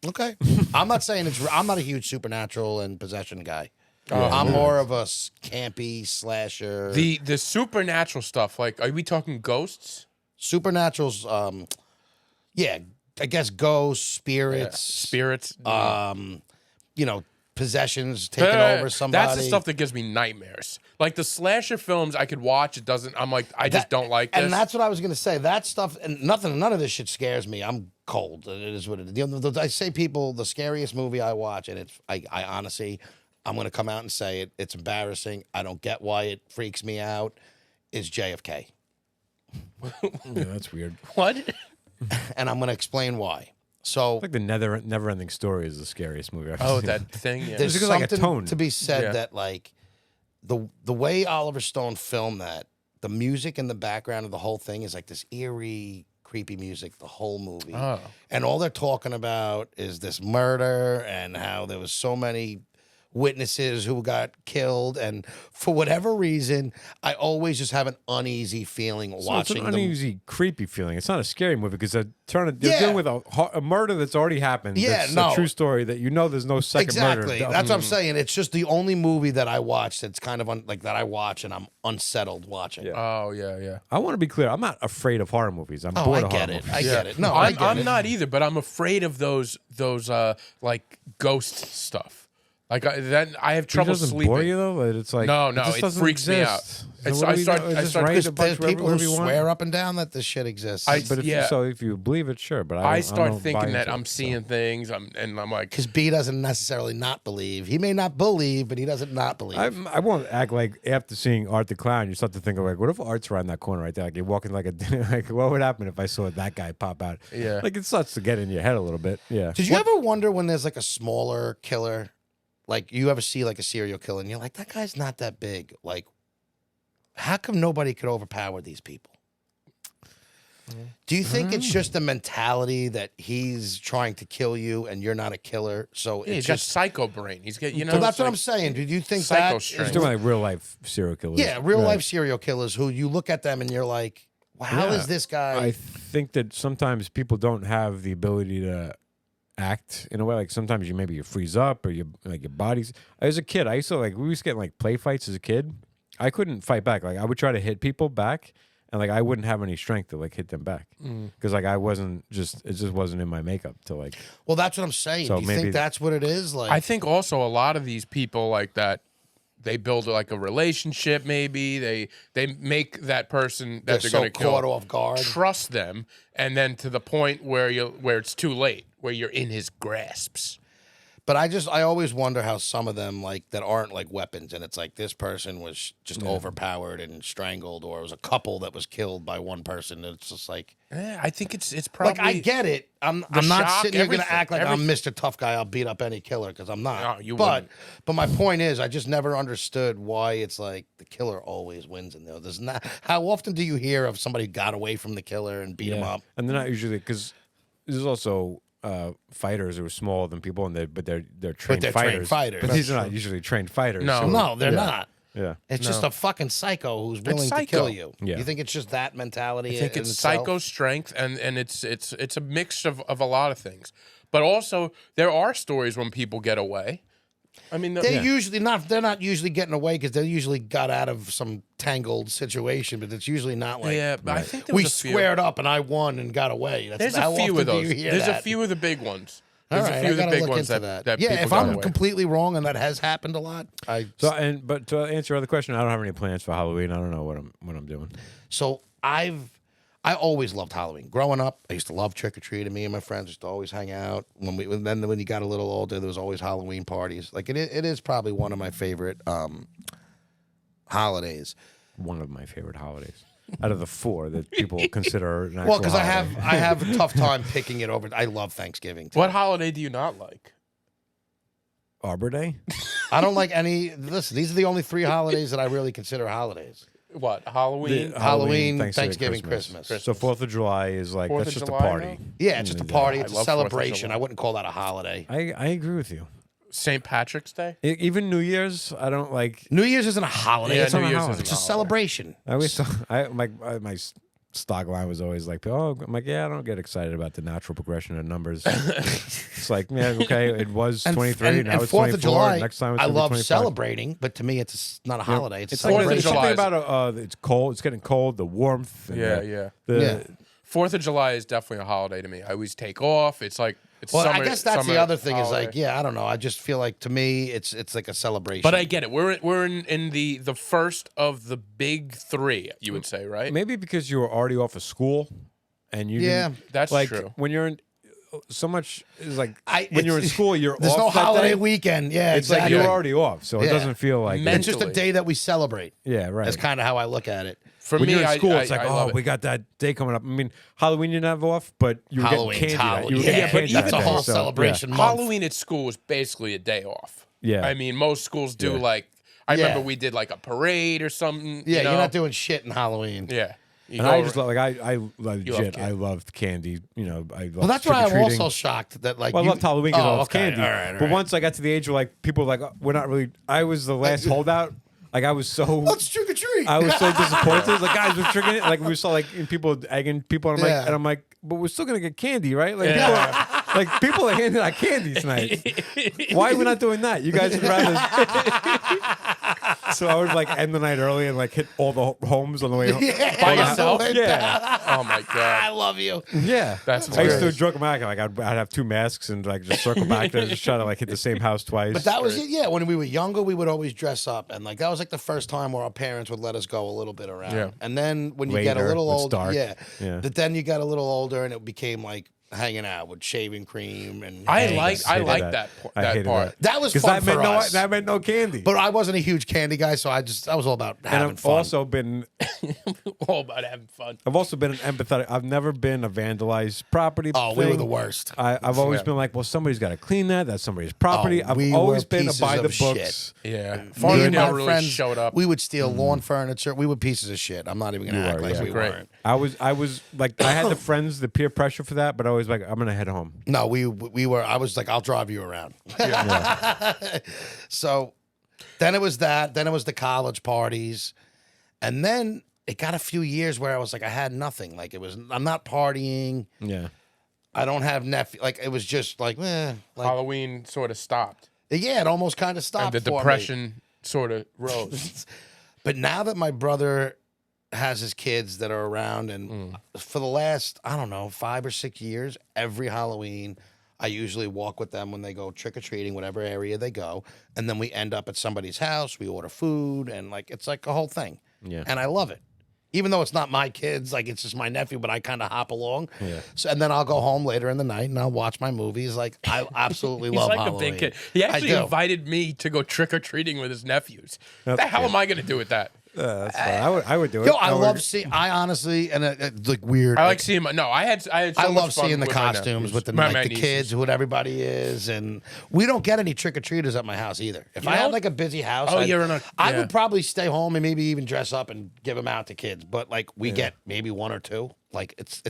Okay, I'm not saying it's. I'm not a huge supernatural and possession guy. Oh, I'm more of a campy slasher. The supernatural stuff, like, are we talking ghosts? Supernaturals, yeah, I guess ghosts, spirits, Spirits? possessions taking over somebody. That's the stuff that gives me nightmares. Like the slasher films I could watch, it doesn't, I'm like, I just don't like this. And that's what I was gonna say. That stuff and none of this shit scares me. I'm cold. It is what it is. I say people the scariest movie I watch, and I honestly, I'm gonna come out and say it. It's embarrassing. I don't get why it freaks me out. Is JFK, Yeah, that's weird. What? and I'm gonna explain why. So Like the never-ending story is the scariest movie I've Oh, seen. that thing? Yeah. there's It's like a something tone. to be said Yeah. that like the way Oliver Stone filmed that, the music in the background of the whole thing is like this eerie, creepy music the whole movie. Oh. And all they're talking about is this murder and how there was so many witnesses who got killed, and for whatever reason, I always just have an uneasy feeling So it's watching an them. uneasy, creepy feeling. It's not a scary movie because they're Yeah. dealing with a murder that's already happened. Yeah, It's no. a true story that there's no second Exactly. murder. That's what I'm saying. It's just the only movie that I watch that's kind of that I watch and I'm unsettled watching. Oh, yeah. I want to be clear. I'm not afraid of horror movies. I'm Oh, bored I of get horror it. movies. I get it. No, I get I'm it. not either, but I'm afraid of those like ghost stuff. Like then I have It trouble doesn't sleeping. bore you though. It's like No, just it doesn't freaks me out. exist. It's- what I do we start- know? I Just start- write There's a bunch people who wherever you want. swear up and down that this shit exists. But Yeah. if you believe it, sure. But I don't start buy thinking that into I'm it, so. seeing things, and I'm like, Because B doesn't necessarily not believe. He may not believe, but he doesn't not believe. I won't act like after seeing Art the Clown, you start to think of like, what if Art's around that corner right there? Like you're walking like like, what would happen if I saw that guy pop out? Yeah. Like it starts to get in your head a little bit. Yeah. Did you ever wonder when there's like a smaller killer, like you ever see like a serial killer and you're like, that guy's not that big. Like, how come nobody could overpower these people? Do you think it's just the mentality that he's trying to kill you and you're not a killer? So yeah, he's it's got just. psycho brain. He's got, So that's it's what like- I'm saying. Do you think psycho that? strength. Is, Doing like real life serial killers. yeah, real Right. life serial killers who you look at them and you're like, well, how is Yeah. this guy? I think that sometimes people don't have the ability to act in a way. Like sometimes you freeze up or your body's. As a kid, I used to we used to get in, like play fights as a kid. I couldn't fight back. Like I would try to hit people back, and like I wouldn't have any strength to like hit them back because like I wasn't just it just wasn't in my makeup to like. well, that's what I'm saying. So Do you maybe- think that's what it is? Like, I think also a lot of these people like that, they build like a relationship. Maybe they make that person that they're so going to kill caught off guard. trust them, and then to the point where it's too late, where you're in his grasps. But I always wonder how some of them like that aren't like weapons, and it's like this person was just overpowered and strangled, or it was a couple that was killed by one person. And it's just like, I think it's probably like I get it. I'm not shock, sitting here gonna everything, act like everything. I'm Mr. Tough Guy. I'll beat up any killer because I'm not. No, you but wouldn't. but my point is, I just never understood why it's like the killer always wins in there. There's not. How often do you hear of somebody got away from the killer and beat him up? And they're not usually because there's also fighters who are smaller than people, and they're trained they're trained fighters. fighters. But these are not usually trained fighters. No. so- No, they're yeah. not. Yeah. It's just a fucking psycho who's willing to psycho. kill you. Yeah. You think it's just that mentality? I think in it's itself? psycho strength, and it's a mix of a lot of things. But also, there are stories when people get away. I mean, They're usually not. They're not usually getting away because they usually got out of some tangled situation. But it's usually not like yeah, but I think there we was a few. squared up and I won and got away. That's There's how a few often of those. Do you hear There's that? a few of the big ones. All There's right, a few I of the gotta big look ones into that yeah, people if got I'm away. completely wrong and that has happened a lot, But to answer your other question, I don't have any plans for Halloween. I don't know what I'm doing. so I always loved Halloween. Growing up, I used to love trick or treating. Me and my friends used to always hang out. When you got a little older, there was always Halloween parties. Like it is probably one of my favorite holidays. One of my favorite holidays out of the 4 that people consider an actual Well, because I holiday. have a tough time picking it over. I love Thanksgiving too. What holiday do you not like? Arbor Day. I don't like any. Listen, these are the only 3 holidays that I really consider holidays. What, Halloween? Halloween, Thanksgiving, Christmas. So 4th of July is like 4th that's of just July, a party. Yeah, it's just a party. It's a love 4th of celebration. July. I wouldn't call that a holiday. I agree with you. St. Patrick's Day? Even New Year's, I don't like. New Year's isn't a holiday. Yeah, it's New not a Year's holiday. isn't It's a a holiday. celebration. I always my stock line was always like, oh, I'm like, yeah, I don't get excited about the natural progression of numbers. It's like, yeah, okay, it was 23, now it's 4th 24. of July, Next time it's I gonna be love 25. celebrating, but to me, it's not a holiday. It's a It's like 4th of there's celebration. July something is- about it's cold. It's getting cold. The warmth. And Yeah, the, yeah. The, Yeah. 4th of July is definitely a holiday to me. I always take off. It's like, it's Well, summer. I guess that's the summer other thing is holiday. like, yeah, I don't know. I just feel like to me, it's like a celebration. But I get it. We're in the first of the big 3, you would say, right? Maybe because you were already off of school, and you Yeah, didn't, that's like true. when you're in. So much is like I- when you're in it's- school, you're there's off no that holiday day. weekend. Yeah, It's exactly. like you're already off, so it Yeah. doesn't feel like It's just a mentally. day that we celebrate. yeah, right. That's kind of how I look at it. For when me, you're in school, it's like, I oh, love it. we got that day coming up. I mean, Halloween you didn't have off, but you were Halloween's getting candy. Halloween. You were Yeah, getting but candy even that the day, whole so, celebration month. Halloween at school is basically a day off. Yeah. I mean, most schools do Yeah. like. I Yeah. remember we did like a parade or something. Yeah, you know? you're not doing shit in Halloween. Yeah. You And go I just love, like I legit candy. I loved candy. You know, I loved Well, that's why I'm trick-or-treating. also shocked that like Well, I you, loved Halloween because oh, I loved okay. candy. All right, all but right. once I got to the age where like people were like, we're not really. I was the last holdout. Like I was so. let's trick or treat. I was so disappointed. Like guys, we're tricking it. Like we saw like people egging people. And I'm Yeah. like, and I'm like, but we're still gonna get candy, right? Like people are handing out candy tonight. Why are we not doing that? You guys would rather. So I would like end the night early and like hit all the homes on the way home. By yourself? Yeah, Oh my I god. love you. yeah. That's I used to hilarious. joke back. Like I'd have 2 masks and like just circle back there, just try to like hit the same house twice. But that was it. Yeah, when we were younger, we would always dress up, and like that was like the first time where our parents would let us go a little bit around. Yeah. And then when you get a Later, little when it's older, dark. yeah, Yeah. But then you got a little older, and it became like hanging out with shaving cream and. I eggs. like hated that that. I that hated part. That was because fun that for meant us. that meant no candy. But I wasn't a huge candy guy, so I was all about and having I've fun. also been All about having fun. I've also been an empathetic. I've never been a vandalized property. Oh, we were thing. the worst. I've always Yeah. been like, well, somebody's got to clean that. That's somebody's property. Oh, I've we always were been a pieces by the of shit. books. Yeah. Me Father and never my really friends showed up. We would steal lawn furniture. We were pieces of shit. I'm not even gonna act were, like yeah. we Great. weren't. I was like, I had the friends, the peer pressure for that, but I was like, I'm gonna head home. No, we were. I was like, I'll drive you around. So then it was that. Then it was the college parties, and then it got a few years where I was like, I had nothing. Like it was, I'm not partying. Yeah, I don't have nephew. Like it was just like, like Halloween sort of stopped. yeah, it almost kind of And stopped. the for me. depression sort of rose. But now that my brother has his kids that are around, and for the last, I don't know, 5 or 6 years, every Halloween, I usually walk with them when they go trick or treating, whatever area they go, and then we end up at somebody's house. We order food, and like it's like a whole thing. Yeah. And I love it. Even though it's not my kids, like it's just my nephew, but I kind of hop along. Yeah. So, and then I'll go home later in the night and I'll watch my movies. Like I absolutely He's love like Halloween. a big kid. He I actually do. invited me to go trick or treating with his nephews. What That's the hell good. am I going to do with that? that's fine. I would do it. Yo, I would- love seeing. I honestly, and it's like weird. I like seeing my. No, I had. So I much love fun seeing the with my costumes nephews. with the My like the nieces. kids, what everybody is, and we don't get any trick or treaters at my house either. If You I had don't? like a busy house, Oh, I'd- you're in a- I yeah. would probably stay home and maybe even dress up and give them out to kids. But like we get maybe 1 or 2. Like it's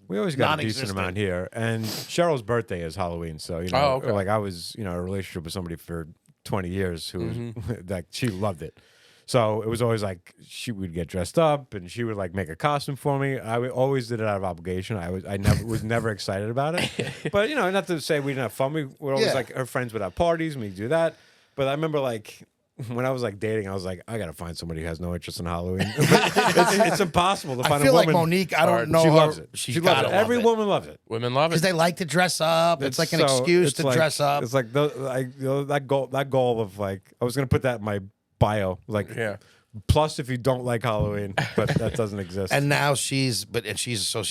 We always got a decent non-existent. amount here, and Cheryl's birthday is Halloween, so you know, Oh, okay. like I was, in a relationship with somebody for 20 years who Mm-hmm. was like she loved it. So it was always like she would get dressed up and she would like make a costume for me. Always did it out of obligation. I never was never excited about it. But not to say we didn't have fun. We were always Yeah. like her friends would have parties and we'd do that. But I remember like when I was like dating, I was like, I gotta find somebody who has no interest in Halloween. it's impossible to I find feel a like woman. Monique. I don't know She her. loves it. She's She loves gotta it. love Every it. woman loves it. Women love Because it. they like to dress up. It's like an so- excuse it's to like- dress up. It's like that goal of like I was gonna put that in my bio. Like Yeah. plus if you don't like Halloween, but that doesn't exist. And now she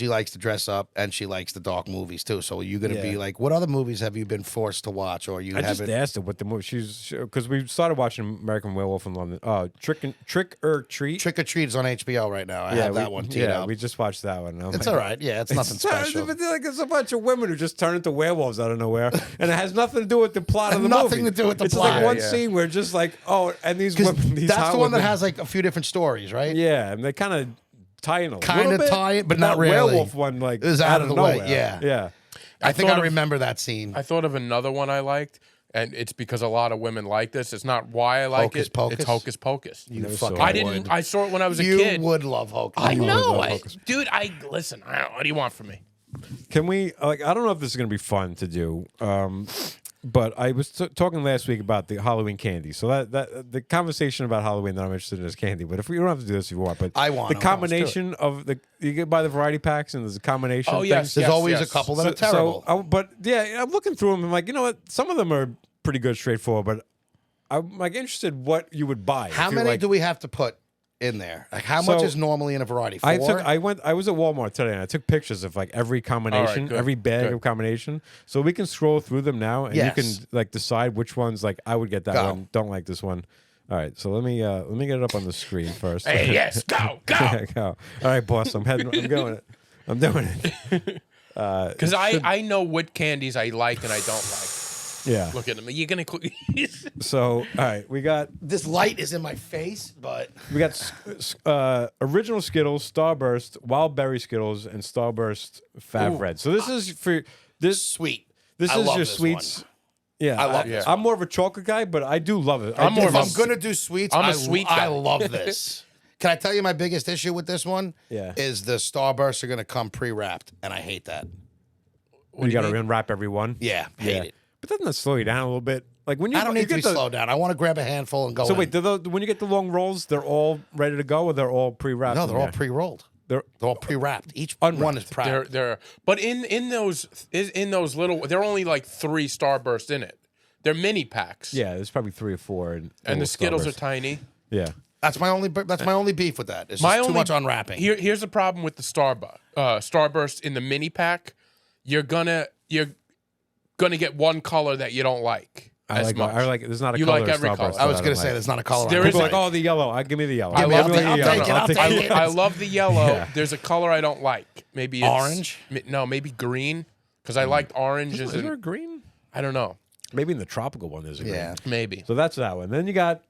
likes to dress up and she likes the dark movies too. So you're gonna be like, what other movies have you been forced to watch, or you I haven't? just asked her what the movie because we started watching American Werewolf in London. Trick or Treat. Trick or Treat is on HBO right now. I have that one teed up. We just watched that one. It's all right. Yeah, it's nothing special. But like it's a bunch of women who just turn into werewolves out of nowhere, and it has nothing to do with the plot of the movie. Nothing to do with the it's plot. It's like one Yeah. scene where just like and these 'Cause women, these that's hot the one that women- has like a few different stories, right? Yeah, and they kind of tie in a Kinda little bit. tie it, but not that really. Werewolf one like It was out of the way, nowhere. yeah. yeah. I think thought I of- remember that scene. I thought of another one I liked, and it's because a lot of women like this. It's not why I like Hocus it. Pocus? It's Hocus Pocus. You Never fucking saw it. I didn't. would. I saw it when I was a You kid. would love Hocus. I Pocus. know, love Hocus. dude. Listen. What do you want from me? Can we I don't know if this is gonna be fun to do. But I was talking last week about the Halloween candy. So that the conversation about Halloween that I'm interested in is candy. But if we don't have to do this if you want, but I want the them. Let's do it. combination of you get buy the variety packs and there's a combination. Oh, thing. yes. There's always yes. a couple that are terrible. But yeah, I'm looking through them. I'm like, you know what? Some of them are pretty good, straightforward. But I'm like interested what you would buy. How if you, many like, do we have to put in there? Like how much So, is normally in a variety? 4? I was at Walmart today and I took pictures of like every combination, good, every bag good. of combination. So we can scroll through them now and you Yes. can like decide which ones like I would get that Go. one, don't like this one. All right, so let me get it up on the screen first. Hey, yes, go. Go. All right, boss, I'm doing it. Because I know what candies I like and I don't like. Yeah. Look at them. You're gonna. So all right, we got This light is in my face, but original Skittles, Starburst, Wild Berry Skittles, and Starburst Fab Ooh. Red. So this is for this. sweet. This I is love your this sweets. one. Yeah, I love this I'm more of a chocolate guy, but I do love it. I'm more If of a- I'm gonna do sweets, I'm a I sweet I guy. love this. Can I tell you my biggest issue with this one? Yeah. Is the Starbursts are gonna come pre-wrapped, and I hate that. you got to unwrap every one. Yeah, hate it. But doesn't that slow you down a little bit? Like when you I don't you need to get be the- slowed down. I want to grab a handful and go. So in. wait, when you get the long rolls, they're all ready to go, or they're all pre-wrapped? no, in they're all there? pre-rolled. They're They're all pre-wrapped. Each Unwrapped. one is prepped. They're but in those little, there are only like 3 Starbursts in it. They're mini packs. yeah. There's probably 3 or 4, And little the Skittles are Starbursts. tiny. Yeah. That's my only beef with that. It's just too much unwrapping. Here's the problem with the Starburst in the mini pack. You're gonna get one color that you don't like as much. I like. There's not a You color. like of every Starburst color. that I was don't gonna say like. there's not a color. There on is it. People are like, like- oh, the yellow. Give me the yellow. Give me- I'll I'll give you take- the I'll yellow. take it, I'll take it. I love the yellow. There's a color I don't like. Maybe it's Orange? No, maybe green. Because I liked oranges. Is there a green? I don't know. Maybe in the tropical one there's a green. Yeah. Maybe. So that's that one. Then you got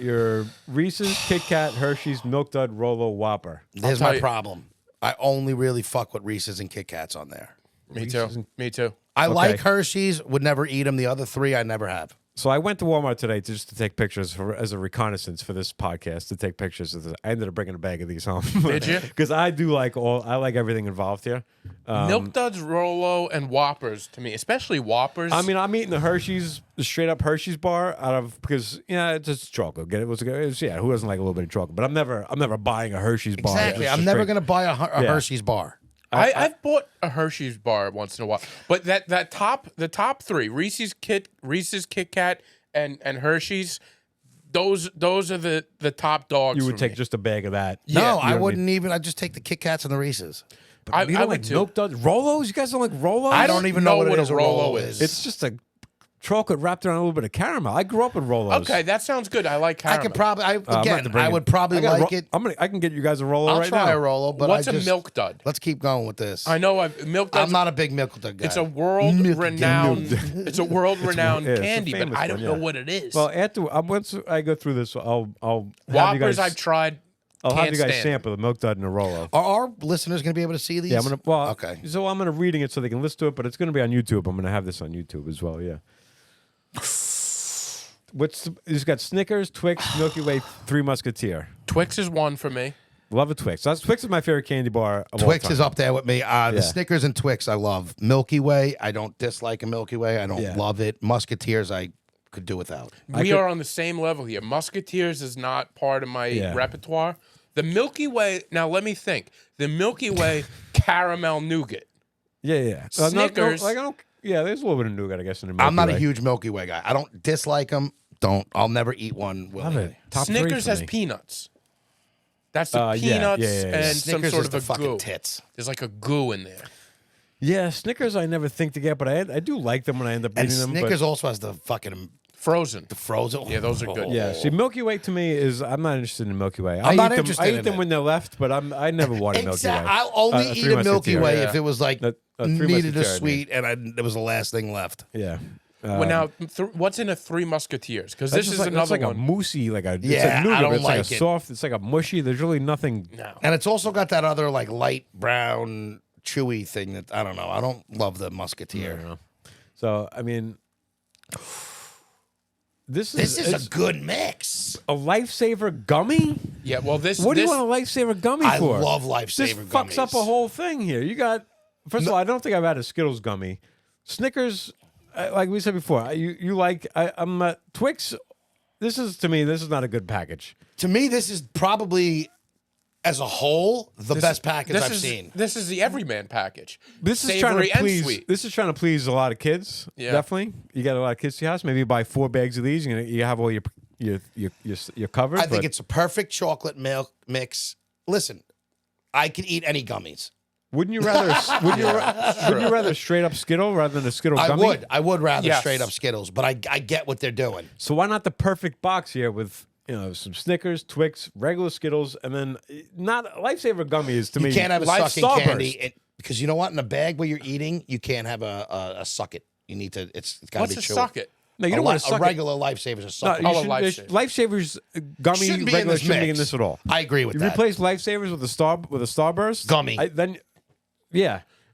your Reese's, Kit Kat, Hershey's, Milk Dud, Rolo, Whopper. Here's tell my you- problem. I only really fuck with Reese's and Kit Kats on there. Me too. Me too. I Okay. like Hershey's. Would never eat them. The other 3 I never have. So I went to Walmart today just to take pictures as a reconnaissance for this podcast. To take pictures of this. I ended up bringing a bag of these home. Did you? Because I like everything involved here. Milk Duds, Rolo, and Whoppers to me, especially Whoppers. I mean, I'm eating the straight up Hershey's bar because it's just chocolate. Get it? Who doesn't like a little bit of chocolate? But I'm never buying a Hershey's bar. Exactly. It's I'm just never straight- gonna buy a Yeah. Hershey's bar. I've bought a Hershey's bar once in a while, but the top 3, Reese's Kit Kat, and Hershey's, those are the top dogs. You would for take me. just a bag of that. Yeah, No, you I don't wouldn't even. I'd just take the Kit Kats and the Reese's. I You don't would like too. Milk Duds, Rolos? You guys don't like Rolos? I don't even know what a a Rolo Rolo is. It's just a chocolate wrapped around a little bit of caramel. I grew up with Rolos. Okay, that sounds good. I like I caramel. could probably. I'm gonna have to bring I it. would probably I got a like Ro- it. I can get you guys a Rolo I'll right try now. a Rolo, but What's I just, a Milk Dud? Let's keep going with this. I know Milk Duds. I'm not a big Milk Dud guy. It's a world-renowned. It's a world-renowned yeah, it's a candy, but famous I don't one, know yeah. what it is. Well, once I go through this, I'll have you Whoppers guys. I've tried. I'll have can't you guys stand. sample the Milk Dud and a Rolo. Are our listeners going to be able to see these? Yeah, I'm gonna. Well, okay. So I'm gonna reading it so they can listen to it, but it's gonna be on YouTube. I'm gonna have this on YouTube as well. Yeah. It's got Snickers, Twix, Milky Way, Three Musketeer. Twix is one for me. Love a Twix. Twix is my favorite candy bar of Twix all time. is up there with me. The Snickers and Twix I love. Milky Way, I don't dislike a Milky Way. I don't Yeah. love it. Musketeers, I could do without. We are on the same level here. Musketeers is not part of my Yeah. repertoire. The Milky Way. Now let me think. The Milky Way caramel nougat. Yeah. Snickers. I don't. Yeah, there's a little bit of nougat, I guess, in the Milky I'm not Way. a huge Milky Way guy. I don't dislike them. I'll never eat one Love willingly. it. Top Snickers 3 for has me. peanuts. That's the Yeah, peanuts yeah. and Snickers some is sort the of a fucking goo. tits. There's like a goo in there. Yeah, Snickers I never think to get, but I do like them when I end up And eating them. Snickers but, also has the fucking Frozen. frozen. Yeah, those are good. yeah, see, Milky Way to me is I'm not interested in Milky Way. I'm not eat them, interested I eat in them it. when they're left, but I never want a Milky Way. I'll only eat Three a Milky Musketeers. Way Yeah. if it was like A Three needed a Musketeer, I mean. sweet and it was the last thing left. Yeah. Well, now, what's in a Three Musketeers? Because That's this just is like, another it's like one. a moussey, like a it's Yeah, a nougat, I don't but it's like like a it. soft. It's like a mushy. There's really nothing. No. And it's also got that other like light brown chewy thing that I don't know. I don't love the Musketeer. So I mean, this This is it's a good mix. a lifesaver gummy. Yeah, well, this. What do this, you want a lifesaver gummy I for? love This Lifesaver fucks up gummies. a whole thing here. You got first of all, I don't think I've had a Skittles gummy. Snickers, like we said before, you like I'm Twix. This is to me. This is not a good package. To me, this is probably, as a whole, the best package this I've is, seen. This is the everyman package. This is Savory trying to and please. sweet. This is trying to please a lot of kids. Yeah. Definitely. You got a lot of kids to your house. Maybe you buy 4 bags of these. You have all you're covered. I think but- it's a perfect chocolate milk mix. Listen, I could eat any gummies. Wouldn't you rather? Wouldn't you rather straight up Skittle rather than a Skittle gummy? I would rather Yes. straight up Skittles, but I get what they're doing. So why not the perfect box here with some Snickers, Twix, regular Skittles, and then not Lifesaver gummies to me. You can't have a Life sucking Starburst. candy because you know what? In a bag where you're eating, you can't have a suck it. You need to. It's got to What's be a chewy. suck it? No, you don't want to A suck regular Lifesaver's a it. suck No, it. you Oh, a should, Lifesaver. Lifesavers gummy Shouldn't be in regular this shouldn't be in mix. this at all. I agree with If you that. replace Lifesavers with a Starburst Gummy. then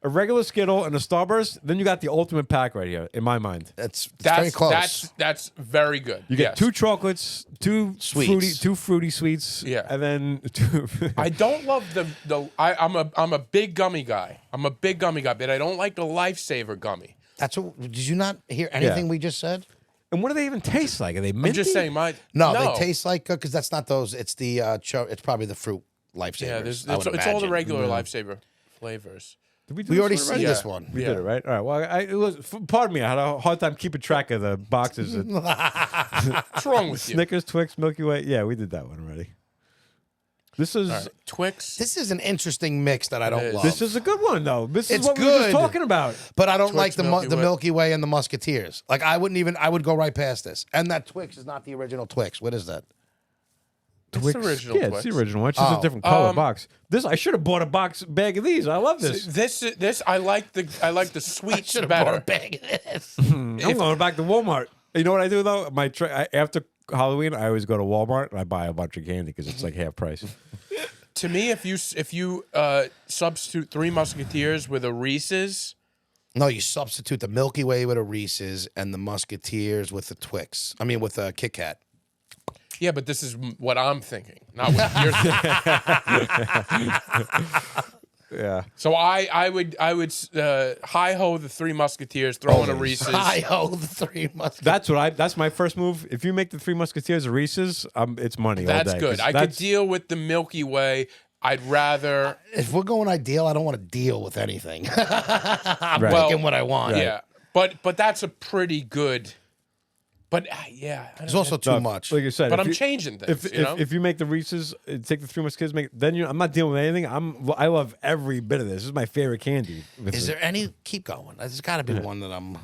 a regular Skittle and a Starburst, then you got the ultimate pack right here in my mind. It's very close. That's very good. You get Yes. 2 chocolates, 2 Sweets. fruity sweets, Yeah. and then 2. I don't love I'm a big gummy guy. I'm a big gummy guy, but I don't like the Lifesaver gummy. That's what. Did you not hear anything Yeah. we just said? And what do they even taste like? Are they minty? I'm just saying No, they taste like because that's not those. It's the it's probably the fruit Lifesavers. Yeah, I would it's all the imagine. regular Lifesaver flavors. Did do We this already one see Yeah. this one. We Yeah. did it, right? All right. Well, it was, pardon me. I had a hard time keeping track of the boxes. What's wrong with you? Snickers, Twix, Milky Way. Yeah, we did that one already. This is All right. Twix. This is an interesting mix that I don't is. love. this is a good one though. This is It's what we were just good. talking about. But I don't Twix, like the Milky the Way. Milky Way and the Musketeers. Like I would go right past this. And that Twix is not the original Twix. What is that? It's the original Yeah, Twix. it's the original one. It's just a different color box. This I should have bought a bag of these. I love this. This I like the sweets Should have bought a better. bag of this. I'm going back to Walmart. You know what I do though? After Halloween, I always go to Walmart and I buy a bunch of candy because it's like half price. To me, if you substitute Three Musketeers with a Reese's, No, you substitute the Milky Way with a Reese's and the Musketeers with the Twix. I mean, with a Kit Kat. yeah, but this is what I'm thinking, not what you're thinking. Yeah. So I would hi ho the Three Musketeers, throw in a Reese's. Hi-ho, the Three Musketeers. That's my first move. If you make the Three Musketeers a Reese's, it's money. That's all day, good. 'cause I could deal with the Milky Way. I'd rather If we're going ideal, I don't want to deal with anything. I'm Right. picking what I want. yeah, but that's a pretty good. But yeah, I It's don't- also too much. Like you said, but if I'm you- changing things. If you make the Reese's, take the Three Musketeers, I'm not dealing with anything. I love every bit of this. This is my favorite candy. Is there any? Keep going. There's got to be one that I'm.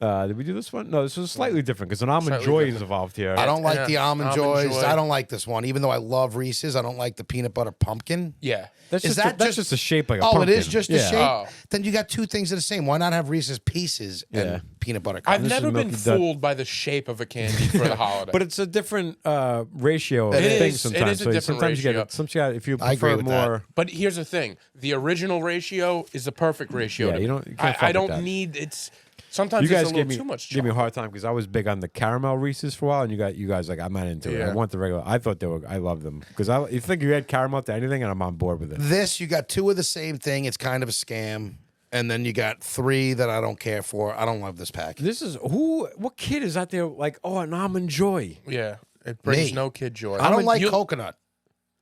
Did we do this one? No, this was slightly different because an almond Slightly joy different. is involved here. I don't like Yeah, the almond Almond joys. Joy. I don't like this one, even though I love Reese's. I don't like the peanut butter pumpkin. yeah. That's Is just that that's just a shape like a Oh, pumpkin. it is just a Yeah. shape. Oh. Then you got two things that are the same. Why not have Reese's Pieces and Yeah. peanut butter? I've cups? never been Milky Duck. fooled by the shape of a candy for the holiday. But it's a different ratio of It things is. sometimes. It is a So different sometimes you ratio. get sometimes if you I agree prefer with that. more. But here's the thing: the original ratio is the perfect ratio. Yeah, to you me. don't- you can't fuck I with don't that. need it's. Sometimes You it's guys a gave little me too much. gave me a chocolate. hard time because I was big on the caramel Reese's for a while, and you guys like I'm not into it. Yeah. I want the regular. I thought they were. I love them because you think you add caramel to anything, and I'm on board with it. This you got two of the same thing. It's kind of a scam, and then you got three that I don't care for. I don't love this pack. This is what kid is out there like? Oh, an almond joy. Yeah, it brings Me. no kid joy. I don't like You- coconut.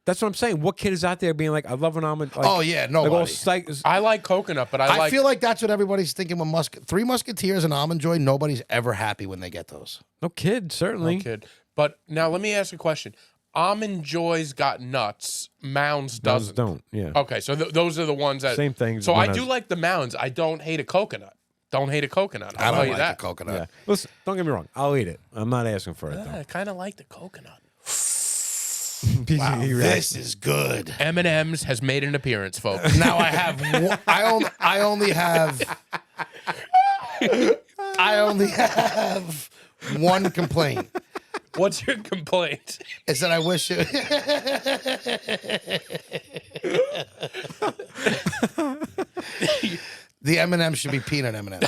That's what I'm saying. What kid is out there being like, I love an almond? Like, Oh, yeah, Like all nobody. I like coconut, but I like feel like that's what everybody's thinking with Three Musketeers and Almond Joy. Nobody's ever happy when they get those. no kid, certainly. kid. But now let me ask you a question. Almond Joy's got nuts. Mounds Those doesn't. don't. Yeah. Okay, so those are the ones that Same thing. So one I do has- like the mounds. I don't hate a coconut. Don't hate a coconut. I'll I tell don't you like that. the coconut. Yeah. Listen, don't get me wrong. I'll eat it. I'm not asking for it though. I kind of like the coconut. Wow, He this is good. M&M's has made an appearance, folks. Now I have. I only have. I only have one complaint. What's your complaint? Is that I wish it. The M&M should be peanut M&Ms.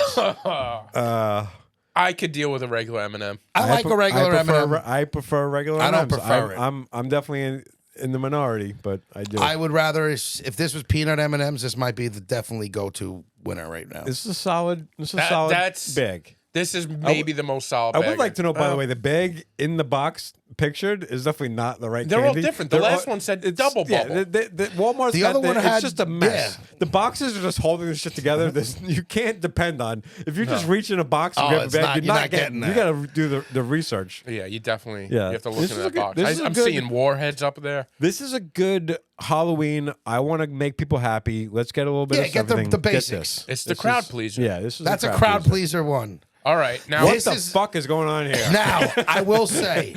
I could deal with a regular M&M. I like a regular M&M. I prefer regular. I don't M&Ms. prefer it. I'm definitely in the minority, but I do. I would rather, if this was peanut M&Ms, this might be the definitely go-to winner right now. This is a solid. This is a That- solid that's- bag. This is maybe the most solid I bag. would like to know, by the way, the bag in the box pictured is definitely not the right. They're all candy. different. The last one said double bubble. The Walmart's The got other one it's had- just a mess. yeah. The boxes are just holding this shit together. You can't depend on if you just reach in a box and Oh, grab a it's bag. not- You're not getting. that. You got to do the research. Yeah, you definitely Yeah. you have to look This in is that a good- box. this is a I'm good- seeing warheads up there. This is a good Halloween. I want to make people happy. Let's get a little bit Yeah, of get the everything. the Get basics. this. It's the This crowd is- pleaser. Yeah, this is That's a crowd pleaser one. All right, now What This the is- fuck is going on here? Now, I will say,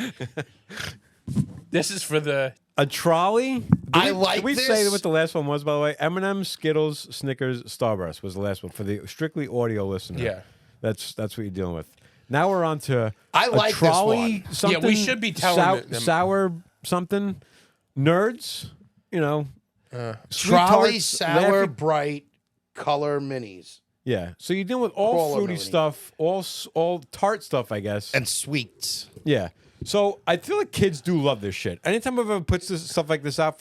this is for the A trolley. I like Did we say this. what the last one was? By the way, M&M, Skittles, Snickers, Starburst was the last one for the strictly audio listener. Yeah. that's what you're dealing with. Now we're on to I a like this trolley. one. Something, Yeah, we should be telling them- sour something. Nerds, you know. Sweet trolley, tarts, sour, Laffy- bright, color minis, Yeah, so you're dealing with all Crawler fruity Melody. stuff, all tart stuff, I guess. and sweets. Yeah. So I feel like kids do love this shit. Anytime I've ever puts this stuff like this out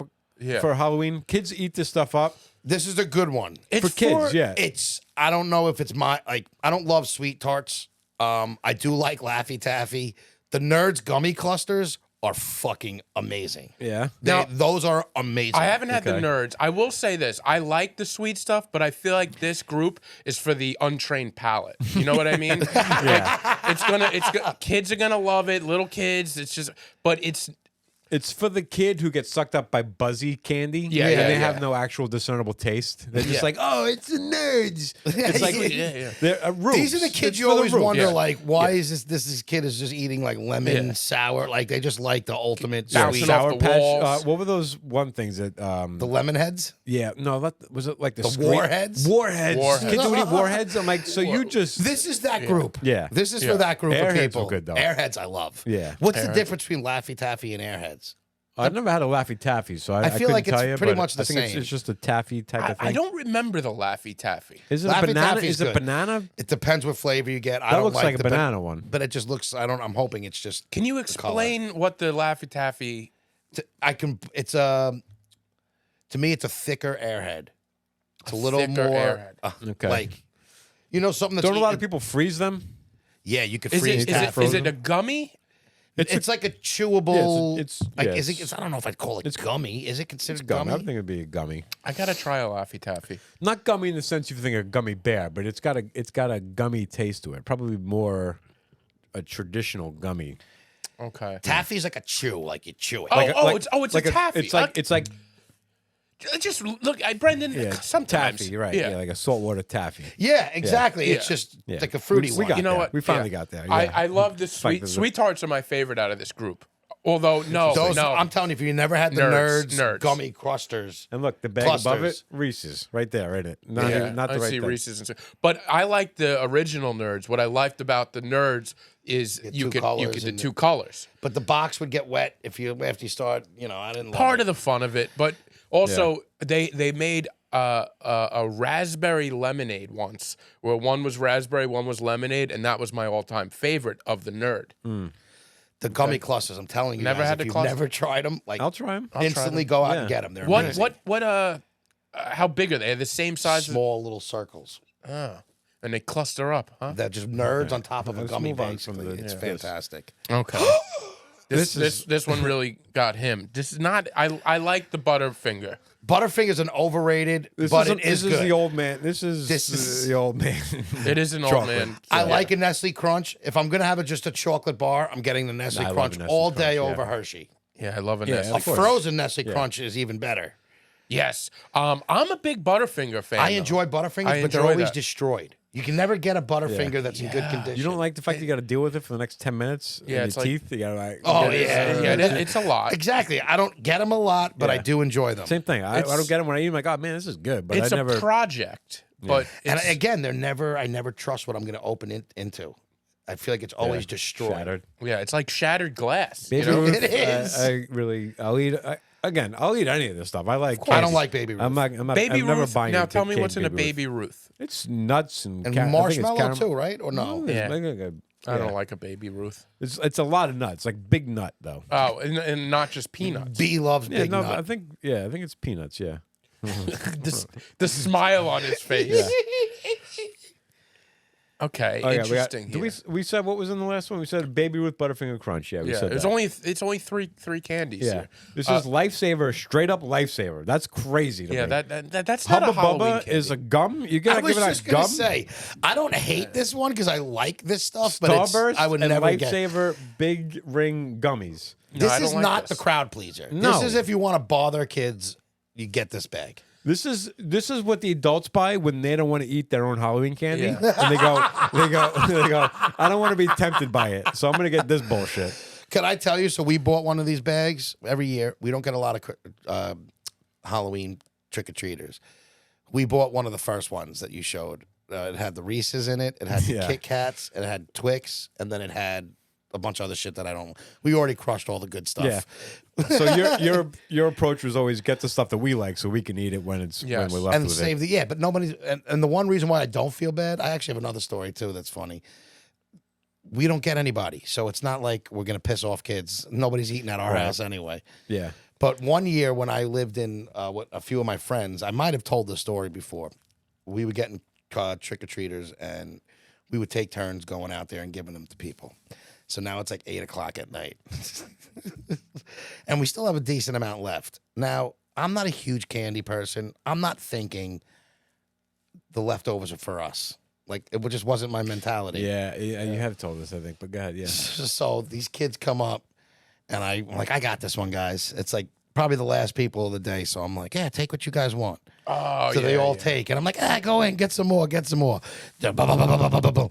for Halloween, kids eat this stuff up. This is a good one. it's for kids, yeah. It's, I don't know if it's I don't love sweet tarts. I do like Laffy Taffy. The Nerds gummy clusters are fucking amazing. Yeah. Those are amazing. I haven't had the Okay. nerds. I will say this. I like the sweet stuff, but I feel like this group is for the untrained palate. You know what I mean? Yeah. Kids are gonna love it. Little kids. It's just, but It's for the kid who gets sucked up by buzzy candy. Yeah, and yeah, they yeah. have no actual discernible taste. They're just Yeah. like, oh, it's the nerds. It's like yeah. they're roots. These are the kids It's you for the always roots. wonder, Yeah. like, why is this kid is just eating like lemon Yeah. sour? Like they just like the ultimate Bouncing sweet. off Sour the Patch. walls. What were those one things that? The lemon heads. Yeah, no, was it like the Warheads? Warheads. Warheads. Kids would eat warheads. I'm like, so you just This is that group. Yeah. This is Yeah. for that group Airheads of people. are good, though. Airheads I love. Yeah. What's the difference between Laffy Taffy and Airheads? I've never had a Laffy Taffy, so I feel couldn't like it's tell you, pretty but much the I think same. It's just a taffy type of thing. I don't remember the Laffy Taffy. Is it Laffy a banana? Taffy's Is it good. banana? It depends what flavor you get. I That don't looks like a the ban- banana one. but it just looks. I'm hoping it's just. Can you color. explain what the Laffy Taffy? I can. It's a. To me, it's a thicker Airhead. It's a little thicker more Airhead. Okay. like. You know something that's. Don't a lot of eaten- people freeze them? Yeah, you could Is freeze it, is, that. it, is it a gummy? It's like a chewable. it's like yeah, is it? it's- I don't know if I'd call it gummy. Is it considered Gummy. I gummy? think it'd be a gummy. I gotta try a Laffy Taffy. Not gummy in the sense you think of gummy bear, but it's got a gummy taste to it. Probably more a traditional gummy. Okay. Taffy's like a chew, like you chew it. It's a taffy. It's like Just look, Brendan. yeah, Sometimes taffy, right? Yeah. like a saltwater taffy. yeah, exactly. It's Yeah. just Yeah. like a fruity we one. got You know there. what? We finally Yeah. got there. I yeah. love the like the- sweet tarts are my favorite out of this group. Although no, Those, no, I'm telling you, if you never had the Nerds, nerds, nerds. gummy crusters, And look, the bag above it, Clusters. Reese's, right there, right it. Not, yeah, even, not the I right see thing. Reese's and stuff. But I like the original Nerds. What I liked about the Nerds is Get you two could colors the and two colors. but the box would get wet if you after you start. You know, I didn't. Part love of the fun of it, but also they made a raspberry lemonade once, where one was raspberry, one was lemonade, and that was my all-time favorite of the Nerd. the gummy clusters. I'm telling you, Never guys, had if the you've cluster? never tried them, like I'll try them. instantly go out and Yeah. get them. They're What amazing. how big are they? The same size Small little circles. as, and they cluster up, huh? They're just nerds on top of a Let's gummy. move on from Basically, the- it's yeah. fantastic. Okay. This one really got him. This is not. I like the Butterfinger. Butterfinger's an overrated, but it is this good. is the old man. This is the old man. It is an old Chocolate. man. I like a Nestle Crunch. If I'm gonna have just a chocolate bar, I'm getting the Nestle I love Crunch a Nestle all Crunch, day yeah. over Hershey. Yeah, I love a Yeah, Nestle. A frozen Nestle Crunch is even better. Yes. I'm a big Butterfinger fan. I though. enjoy Butterfingers, I but they're enjoy always that. destroyed. You can never get a Butterfinger that's in good condition. You don't like the fact that you got to deal with it for the next 10 minutes. Yeah, in it's your like- teeth. You got to like. Oh, It is- yeah. it's a lot. Exactly. I don't get them a lot, but I Yeah. do enjoy them. Same thing. I don't get them when I eat them. Like, oh man, this is good. But It's I never. a project, but And it's, again, I never trust what I'm going to open into. I feel like it's always destroyed. Shattered. yeah, it's like shattered glass. Baby you know? Ruth, It is. I'll eat. I'll eat any of this stuff. I like. I candies. don't like Baby Ruth. I'm not. Baby I'm never Ruth. buying Now a tell me cake what's in a Baby Ruth. Baby Ruth. It's nuts and, And I think it's marshmallow caram- too, right? Or no? It's Yeah. like a- I don't yeah. like a Baby Ruth. It's a lot of nuts, like big nut though. Oh, and not just peanuts. B loves Yeah, Big no, Nut. I think it's peanuts. Yeah. The smile on his face. Okay, Oh, yeah, interesting. we here. we said what was in the last one? We said Baby Ruth Butterfinger Crunch. Yeah, we Yeah, said it's that. only three candies Yeah, here. this is Lifesaver, straight up Lifesaver. That's crazy to Yeah, me. that's not a Hubba Halloween Bubba candy. is a gum. You I gotta was give it just a gonna gum. say, I don't hate this one because I like this stuff, but Starburst I would and never get. Lifesaver Big Ring gummies. This I don't is like not this. the crowd pleaser. No. This is if you want to bother kids, you get this bag. This is what the adults buy when they don't want to eat their own Halloween candy, Yeah. and they go. I don't want to be tempted by it, so I'm gonna get this bullshit. Can I tell you? So we bought one of these bags every year. We don't get a lot of Halloween trick or treaters. We bought one of the first ones that you showed. It had the Reese's in it. It had the Yeah. Kit Kats. It had Twix, and then it had a bunch of other shit that I don't. We already crushed all the good stuff. Yeah. So your approach was always get the stuff that we like, so we can eat it when Yes. we're left And with save it. but nobody's and the one reason why I don't feel bad, I actually have another story too that's funny. We don't get anybody, so it's not like we're gonna piss off kids. Nobody's eating at our Right. house anyway. Yeah. But one year when I lived in with a few of my friends, I might have told this story before. We were getting trick or treaters, and we would take turns going out there and giving them to people. So now it's like 8:00 at night, and we still have a decent amount left. Now I'm not a huge candy person. I'm not thinking the leftovers are for us. Like it just wasn't my mentality. Yeah, you have told us, I think, but go ahead. Yeah. So these kids come up, and I'm like, I got this one, guys. It's like probably the last people of the day. So I'm like, yeah, take what you guys want. Oh, So yeah, they all yeah. take, and I'm like, go in, get some more, get some more. Boom, boom, boom, boom, boom, boom, boom.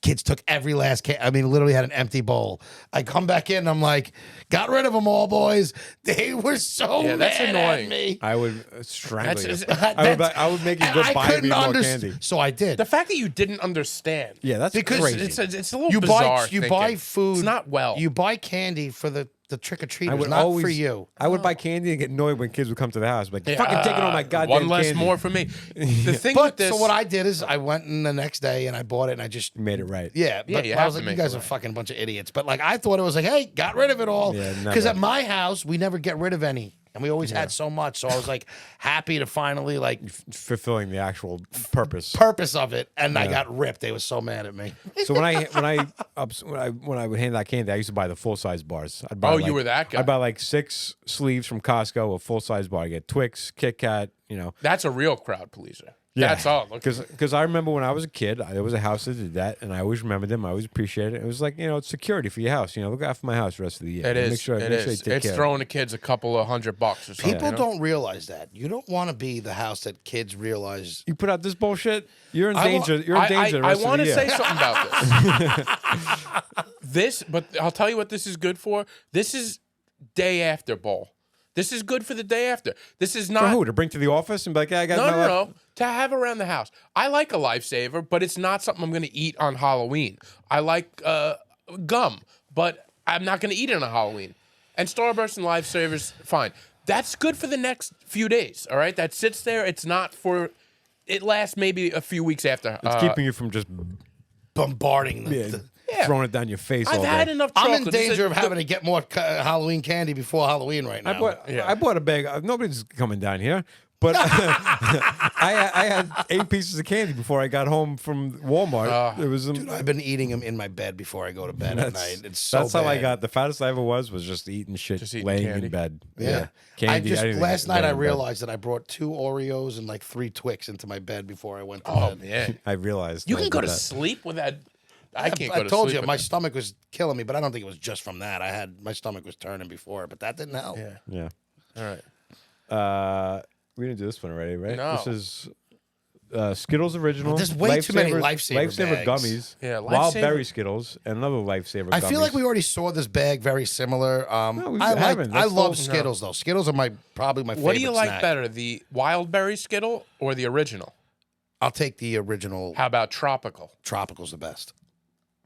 Kids took every last can. I mean, literally had an empty bowl. I come back in, and I'm like, got rid of them all, boys. They were so Yeah, that's mad annoying. at me. I would strangle you. That's- I would make you And go I buy me couldn't more understand. candy. So I did. The fact that you didn't understand. Yeah, that's Because crazy. It's a little You bizarre. buy thinking. food. It's not well. You buy candy for the trick or I treaters, would not always, for you. I would buy candy and get annoyed when kids would come to the house. Like, fucking taking all my goddamn one less candy. more for me. The thing But with this, so what I did is I went in the next day and I bought it and I just Made it right. yeah. But you I have was to like, you make guys it are right. fucking bunch of idiots. But like I thought it was like, hey, got rid of it all. Yeah, Because never. at my house we never get rid of any, and we always had so much. So I was like happy to finally like Fulfilling the actual purpose. purpose of it, and I got ripped. They were so mad at me. So when I would hand out candy, I used to buy the full size bars. I'd buy Oh, you were that guy. I'd buy like 6 sleeves from Costco, a full size bar. I get Twix, Kit Kat, that's a real crowd pleaser. Yeah. That's all. Look, Because I remember when I was a kid, there was a house that did that, and I always remembered them. I always appreciated it. It was like, it's security for your house. Look after my house the rest of the year. it is. Make sure, it make sure you is. take It's care. throwing the kids a couple of $100 or something. People you know? don't realize that. You don't want to be the house that kids realize. You put out this bullshit, you're in I wa- danger. You're in danger the I rest of want the to year. say something about this. But I'll tell you what this is good for. This is day after bowl. This is good for the day after. This is For not. who? To bring to the office and be like, I got No, my no, left- no. To have around the house. I like a Lifesaver, but it's not something I'm going to eat on Halloween. I like gum, but I'm not going to eat it on Halloween. And Starburst and Lifesavers, fine. That's good for the next few days, all right? That sits there. It's not for... It lasts maybe a few weeks after. It's keeping you from just Bombarding them. throwing it down your face all I've day. had enough I'm chocolate. in danger of having to get more Halloween candy before Halloween right now. I bought a bag. Nobody's coming down here. But I had 8 pieces of candy before I got home from Walmart. It was Dude, I've been eating them in my bed before I go to bed at night. It's so that's how I bad. got the fattest I ever was just eating shit, Just eating laying candy. in bed. Yeah. Candy. I just didn't last eat night I laying in bed. realized that I brought 2 Oreos and like 3 Twix into my bed before I went to Oh bed. man, I realized you I can did go to that. sleep with that. I can't I go to told sleep you with my that. stomach was killing me, but I don't think it was just from that. My stomach was turning before, but that didn't help. Yeah. Yeah. All right. We didn't do this one already, right? No. This is Skittles original. Well, there's way too many Lifesaver Lifesaver bags. gummies. Yeah, Wild Lifesaver- berry Skittles and another Lifesaver. I gummies. feel like we already saw this bag very similar. No, we I haven't. That's love still- Skittles though. Skittles are probably my favorite. What do you like snack. better, the wild berry Skittle or the original? I'll take the original. How about tropical? Tropical's the best.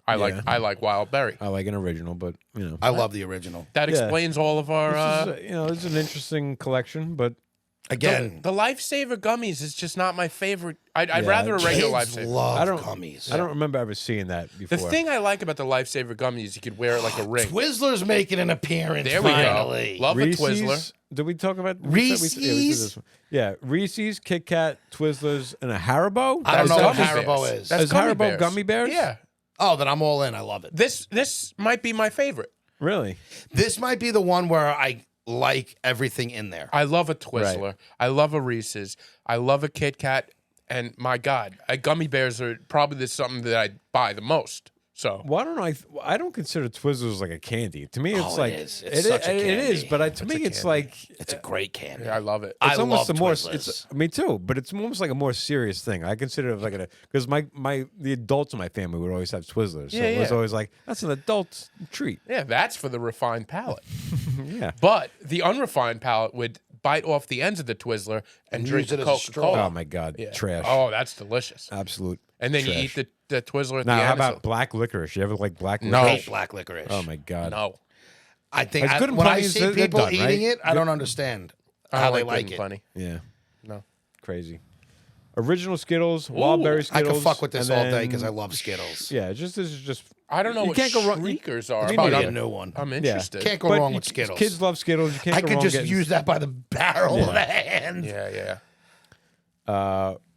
I Yeah. like wild berry. I like an original, but you know, I love the original. That Yeah. explains all of our. this is, it's an interesting collection, but Again, The Lifesaver gummies is just not my favorite. I'd Yeah, rather a regular kids Lifesaver. love I don't gummies. I don't remember ever seeing that The before. thing I like about the Lifesaver gummies is you could wear it like a ring. Twizzler's making an appearance. There we finally. go. Love a Twizzler. Reese's. Did we talk about we said- yeah, we did Reese's? this one. Yeah, Reese's, Kit Kat, Twizzlers, and a Haribo. I don't That's know what gummy Haribo bears. is. That's Is gummy Haribo bears. gummy bears? Yeah. Oh, then I'm all in. I love it. This might be my favorite. Really? This might be the one where I like everything in there. I love a Twizzler. I love a Reese's. I love a Kit Kat. And my God, gummy bears are probably something that I buy the most. So Well, I don't know. I don't consider Twizzlers like a candy. To me, it's Oh, it like is. It's such a it is. candy. But to me, it's like It's a great candy. yeah, I love it. I it's almost love a more. Twizzlers. It's me too, but it's almost like a more serious thing. I consider it like because the adults in my family would always have Twizzlers, so Yeah, it was yeah. always like that's an adult treat. Yeah, that's for the refined palate. Yeah. But the unrefined palate would bite off the ends of the Twizzler and Use drink it the as a straw. Coca-Cola. Oh my God, Yeah. trash. Oh, that's delicious. Absolute. And then trash. you eat the Twizzler at Now, the how end. about black licorice? You ever like black No. I licorice? hate black licorice. Oh my God. No. I think It's good in when I plenty, see they're people done, eating right? it, I don't understand I how don't they like like Good it. and Plenty. Yeah. No. Crazy. Original Skittles, wild berry I Skittles. could fuck with this and all day then- because I love Skittles. Yeah, this is just. I don't know You what can't go wrong- shriekers are. Me but Probably neither. a new one. I'm interested. Can't go but wrong you- with Skittles. Kids love Skittles. You can't I go could wrong just getting- use that by the barrel of the hand. Yeah.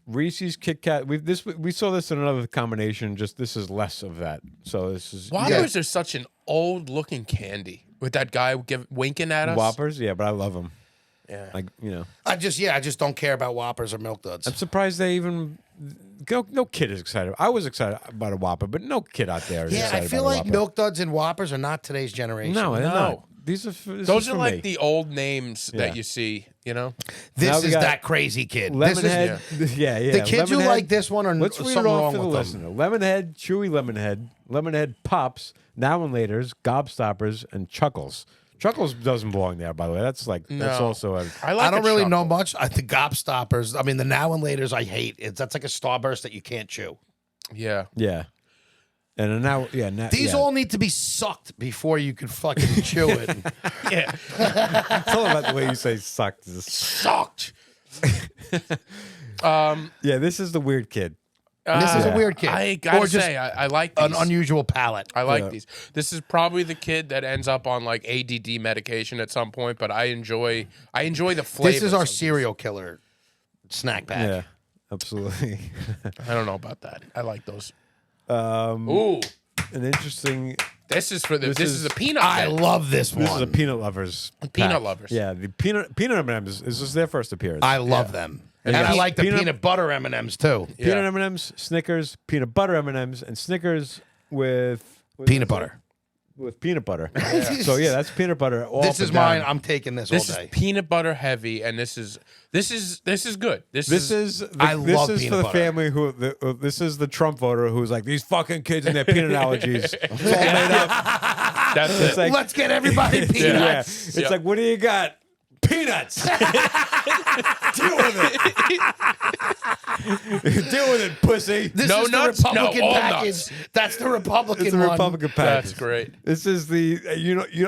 Reese's, Kit Kat. We saw this in another combination. Just this is less of that. So this is Whoppers are such an old looking candy with that guy winking at us. Whoppers. Yeah, but I love them. Yeah. Like I just don't care about Whoppers or Milk Duds. I'm surprised they even. No kid is excited. I was excited about a Whopper, but no kid out there is Yeah, excited I feel about a like Whopper. Milk Duds and Whoppers are not today's generation. No, they're No. not. These are. This Those is are for like me. the old names Yeah. that you see, you know? This Now we is got that crazy kid. This is, Lemonhead. Yeah, yeah. the kids who Lemonhead. like this one are Let's read it something off wrong for the with them. listener. Lemonhead, Chewy Lemonhead, Lemonhead Pops, Now and Laters, Gobstoppers, and Chuckles. Chuckles doesn't belong there, by the way. That's like that's No. also a. I like I don't a really know chuckle. much. I think Gobstoppers. I mean, the Now and Laters I hate. That's like a Starburst that you can't chew. Yeah. Yeah. And now, yeah. Now, These yeah. all need to be sucked before you can fucking chew it. Yeah. It's all about the way you say sucked. Sucked. Yeah, this is the weird kid. This is a Yeah. weird kid. I gotta or just say, I like these. an unusual palate. I like Yeah. these. This is probably the kid that ends up on like ADD medication at some point, but I enjoy the flavor. This is our serial killer snack pack. Yeah, absolutely. I don't know about that. I like those. Um, Ooh, an interesting. this is for the. This This, is- is a peanut. I bed. love this one. This is a peanut lovers. Peanut pack. lovers. Yeah, the peanut M&Ms. This is their first appearance. I love them. And Yeah. I like the Peanut- peanut butter M&Ms too. Yeah. Peanut M&Ms, Snickers, peanut butter M&Ms, and Snickers with Peanut butter. With peanut butter. So yeah, that's peanut butter. All This up is and down. mine. I'm taking this This all is day. peanut butter heavy, and this is good. This is I this love is peanut for the butter. family who this is the Trump voter who's like these fucking kids and their peanut allergies. It's all made up. that's It's it. like Let's get everybody yeah, peanuts. it's Yeah. like what do you got? Peanuts. Deal with it. Deal with it, pussy. This No is the nuts? No, Republican all package. nuts. That's the Republican It's a one. Republican package. That's great. This is the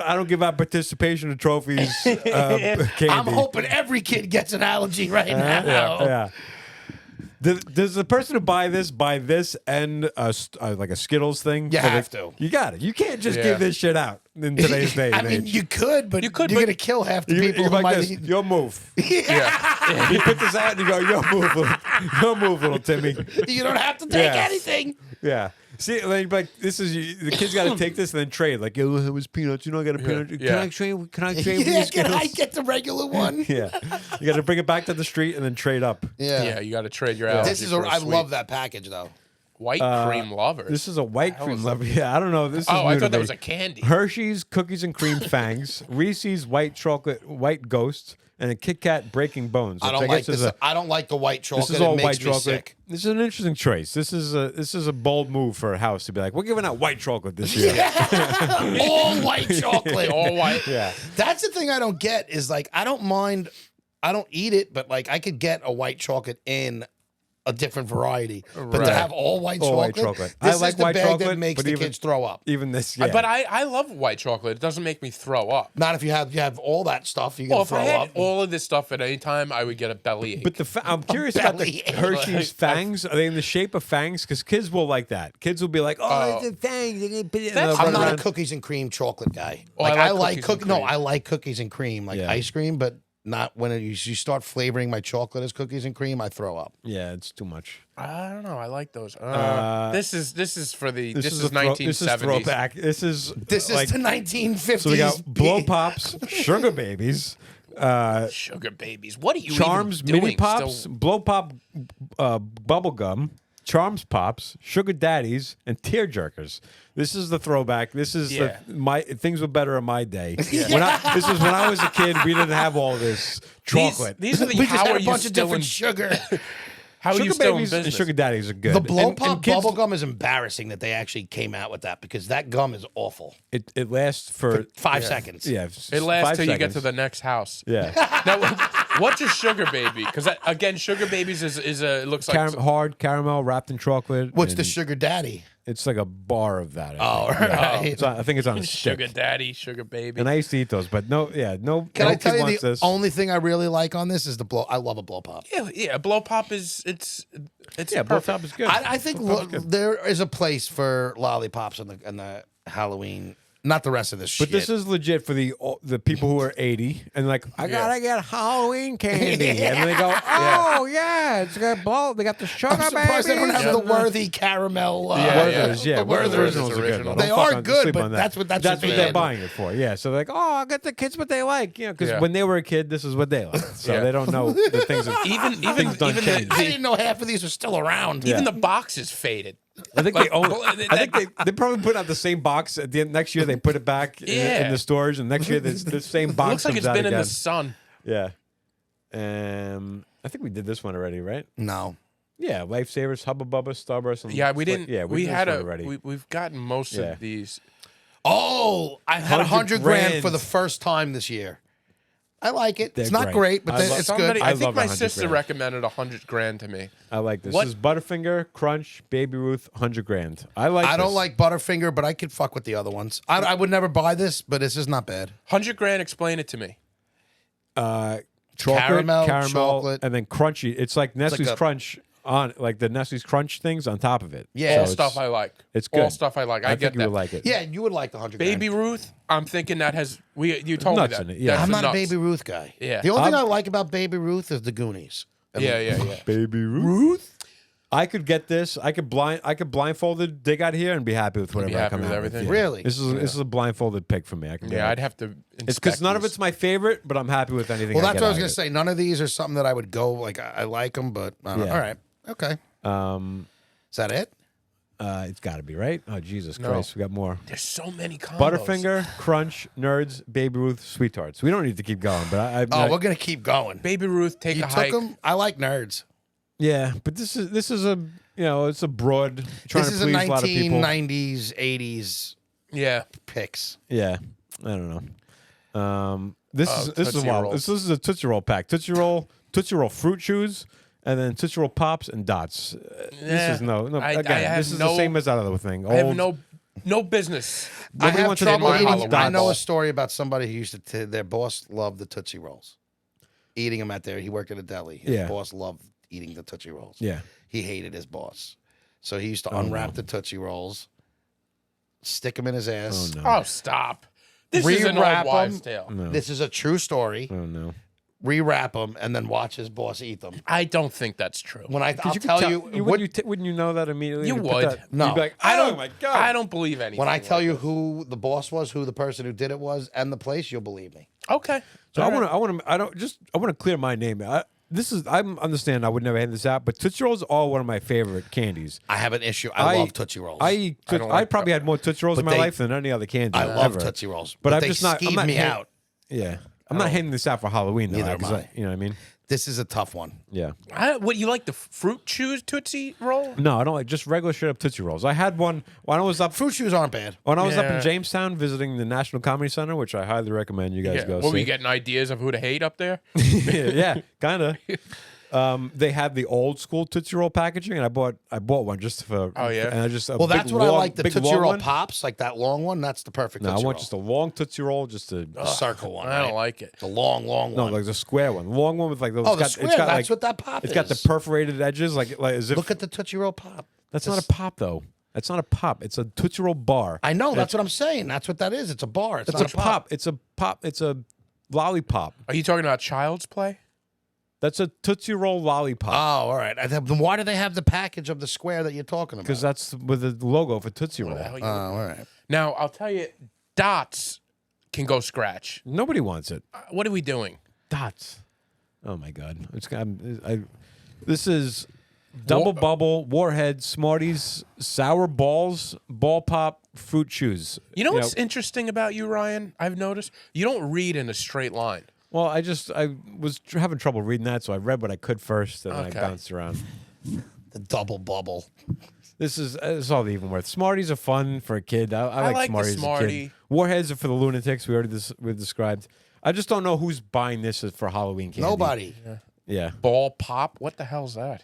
I don't give out participation trophies. Candy. I'm hoping every kid gets an allergy right now. Yeah. Does the person who buy this and like a Skittles thing? You for have the- to. You got it. You can't just Yeah. give this shit out in today's day I and mean, age. you could, but You could, you're but- gonna kill half the You people who like might this. eat. Your move. Yeah. You put this out and you go, your move, little Timmy. You don't have to take Yeah. anything. Yeah. See, like this is the kid's got to take this and then trade. Like, yo, it was peanuts. You know, I got a peanut. Yeah. Can I trade? Can I trade? with Yeah, these can I Skittles? get the regular one? Yeah, you got to bring it back to the street and then trade up. Yeah, you got to trade your allergy. This is. for a I sweet. love that package though. White cream lovers. This is a white hell cream is level. Yeah, I don't know. This is Oh, I new to thought that me. was a candy. Hershey's cookies and cream fangs, Reese's white chocolate white ghost, and a Kit Kat breaking bones. I which don't guess like is this. a- I don't like the white chocolate. This is all it makes white me chocolate. sick. This is an interesting choice. This is a bold move for a house to be like, we're giving out white chocolate this year. All white chocolate. All white. Yeah. That's the thing I don't get is like I don't mind. I don't eat it, but like I could get a white chocolate in a different variety. But to Right. have all white All chocolate, white chocolate. this I like is the white bag chocolate, that makes but the even- kids throw up. Even this, yeah. But I love white chocolate. It doesn't make me throw up. Not if you have all that stuff. You're Well, gonna if I throw had up. all of this stuff at any time, I would get a bellyache. But I'm curious about the bellyache. Hershey's fangs. Are they in the shape of fangs? Because kids will like that. Kids will be like, "Oh, it's a fangs." They're gonna put it in That's- the I'm not a run cookies and cream chocolate guy. Oh, Like I I like like cookies and cookies. No, cream. I like cookies and cream, like Yeah. ice cream, but not when you start flavoring my chocolate as cookies and cream. I throw up. Yeah, it's too much. I don't know. I like those. This is for the. This, is a throw- 1970s. This is throwback. This is This is the 1950s. So we got blow pops, sugar babies, Sugar babies. What are you Charms even doing? mini pops, Still- blow pop, bubble gum, Charms pops, sugar daddies, and tear jerkers. This is the throwback. This is Yeah. my things were better in my day. This is when I was a kid. We didn't have all this chocolate. These are the. We just How had are a you bunch of still in? different sugar. How are you sugar still in babies and business? sugar daddies are good. The blow And pop kids- bubble gum is embarrassing that they actually came out with that because that gum is awful. It lasts for 5 seconds. yeah. It lasts 5 till you get to seconds. the next house. Yeah. Now, what's a sugar baby? Because again, sugar babies is a. It looks like Hard caramel wrapped in chocolate. What's the and sugar daddy? It's like a bar of that. Oh, I think. Yeah. right. I think it's on a sugar stick. daddy, sugar baby. And I used to eat those, but no. Can no I tell kid you wants the this. only thing I really like on this is the blow. I love a blow pop. yeah, blow pop is Yeah, blow perfect. top is good. I think Blow pop's good. there is a place for lollipops in the Halloween. Not the rest of this shit. But this is legit for the people who are 80 and like, I gotta get Halloween candy, and then they go, oh yeah, it's got blow. They got the sugar I'm surprised they don't babies have the and worthy caramel. Werther's, yeah, the Werther's. originals are good. original. though. They Don't are fucking good, sleep but on that. that's what bad. they're buying it for. Yeah, so they're like, oh, I got the kids what they like, because Yeah. when they were a kid, this is what they like. So Yeah. they don't know the things. That, Even things done even changed. I the, didn't know half of these are still around. even the box is faded. I think they own. Like, I think they probably put out the same box at the end. Next year they put it back Yeah. in the storage, and next year the same It box looks like comes it's out been again. in the sun. Yeah. I think we did this one already, right? No. Yeah, Lifesavers, Hubba Bubba, Starburst. And Yeah, we didn't. Yeah, we did had this a. one already. We've gotten most Yeah. of these. Oh, I had 100 grand grand. for the first time this year. I like it. They're it's not great. great, but I love- it's Somebody, good. I I think love my 100 sister grand. recommended 100 grand to me. I like this. What- This is Butterfinger, Crunch, Baby Ruth, 100 grand. I like. I don't this. like Butterfinger, but I could fuck with the other ones. I would never buy this, but this is not bad. 100 grand. Explain it to me. chocolate, caramel, caramel, chocolate. and then crunchy. It's like Nestle's a- Crunch on, like the Nestle's Crunch things on top of it. Yeah. So All it's- stuff I like. It's All good. stuff I like. I, I get think you that. would like it. Yeah, you would like the 100 Baby grand. Ruth. I'm thinking that has. You told Nuts me that. in it, yeah. That's I'm not nuts. a Baby Ruth guy. Yeah. The only thing I like about Baby Ruth is the Goonies. Yeah. Baby Ruth. I could get this. I could blindfolded dig out here and be happy with whatever I happy come with out everything? yeah. Really? This is a blindfolded pick for me. I can. be Yeah, like- I'd have to. It's because none of it's my favorite, but I'm happy with anything. Well, I that's get what I was out going of to say. None of these are something that I would go, like, I like them, but I don't know. Yeah. All right. Okay. it. Is that it? It's got to be right. Oh Jesus No. Christ, we got more. There's so many combos. Butterfinger, Crunch, Nerds, Baby Ruth, Sweet Tarts. We don't need to keep going, but Oh, we're going to keep going. Baby Ruth, take You a took hike. them? I like nerds. yeah, but this is a it's a broad trying This to is a please a lot of people. 1990s, 80s Yeah. picks. Yeah, I don't know. This is Tootsie wild. Rolls. This is a Tootsie Roll pack. Tootsie Roll fruit chews, and then Tootsie Roll pops and dots. This Yeah. is no. I Again, have this is no- the same as that other thing. I have Old- no business. I Nobody have wants to trouble my eating. Halloween I know ball. a story about somebody who used to, their boss loved the Tootsie Rolls. Eating them at there. He worked at a deli. His Yeah. boss loved eating the Tootsie Rolls. Yeah. He hated his boss. So he used to unwrap the Tootsie Rolls, stick them in his ass. Oh, no. Oh, stop. This is an old Rewrap wives' 'em. tale. No. This is a true story. Oh, no. Rewrap them and then watch his boss eat them. I don't think that's true. When I'll You could tell you, wouldn't you know that immediately? You and put would. that- No. You'd be like, I oh don't. my God. I don't believe anything. when I tell like you this. who the boss was, who the person who did it was, and the place, you'll believe me. Okay. So All I right. want to. I want to clear my name. I understand. I would never hand this out, but Tootsie Rolls are one of my favorite candies. I have an issue. I love Tootsie Rolls. I don't like probably had more Tootsie Rolls in But my they- life than any other candy. I love ever. Tootsie Rolls, But I'm they just not. I'm skeeved not me hand- out. Yeah, I'm not handing this out for Halloween though. Neither am 'cause I. You know what I mean? This is a tough one. Yeah. What you like the fruit chews Tootsie Roll? No, I don't like just regular straight up Tootsie Rolls. I had one when I was up. Fruit shoes aren't bad. When I was up Yeah. in Jamestown visiting the National Comedy Center, which I highly recommend you guys Yeah. go What were see. you getting ideas of who to hate up there? yeah, kind of. They had the old school Tootsie Roll packaging, and I bought one just for. Oh, yeah? And I just Well, that's what I like. The big Tootsie long Roll one. Pops, like that long one. That's the perfect No, I Tootsie want Roll. just a long Tootsie Roll, just a the circle one. I don't right? like it. the long no, one. like the square one, long one with like those. Oh, it's the got, square. It's got That's like, what that pop It's is. got the perforated edges, like as if. Look at the Tootsie Roll Pop. That's not a pop though. That's not a pop. It's a Tootsie Roll bar. I know. That's what I'm saying. That's what that is. It's a bar. It's It's not a pop. It's a pop. It's a lollipop. Are you talking about Child's Play? That's a Tootsie Roll lollipop. Oh, all right. Then why do they have the package of the square that you're talking about? Because that's with the logo for Tootsie Roll. Hell, Oh, you- all right. Now I'll tell you, Dots can go scratch. Nobody wants it. What are we doing? Dots. Oh my God! This is Double Bubble, Warhead, Smarties, Sour Balls, Ball Pop, Fruit Chews. You know what's interesting about you, Ryan? I've noticed you don't read in a straight line. Well, I was having trouble reading that, so I read what I could first, and then Okay. I bounced around. The double bubble. This is all the even worth. Smarties are fun for a kid. I like the Smarties as a Smartie. kid. Warheads are for the lunatics. We've described. I just don't know who's buying this for Halloween candy. Nobody. Yeah. Ball Pop? What the hell's that?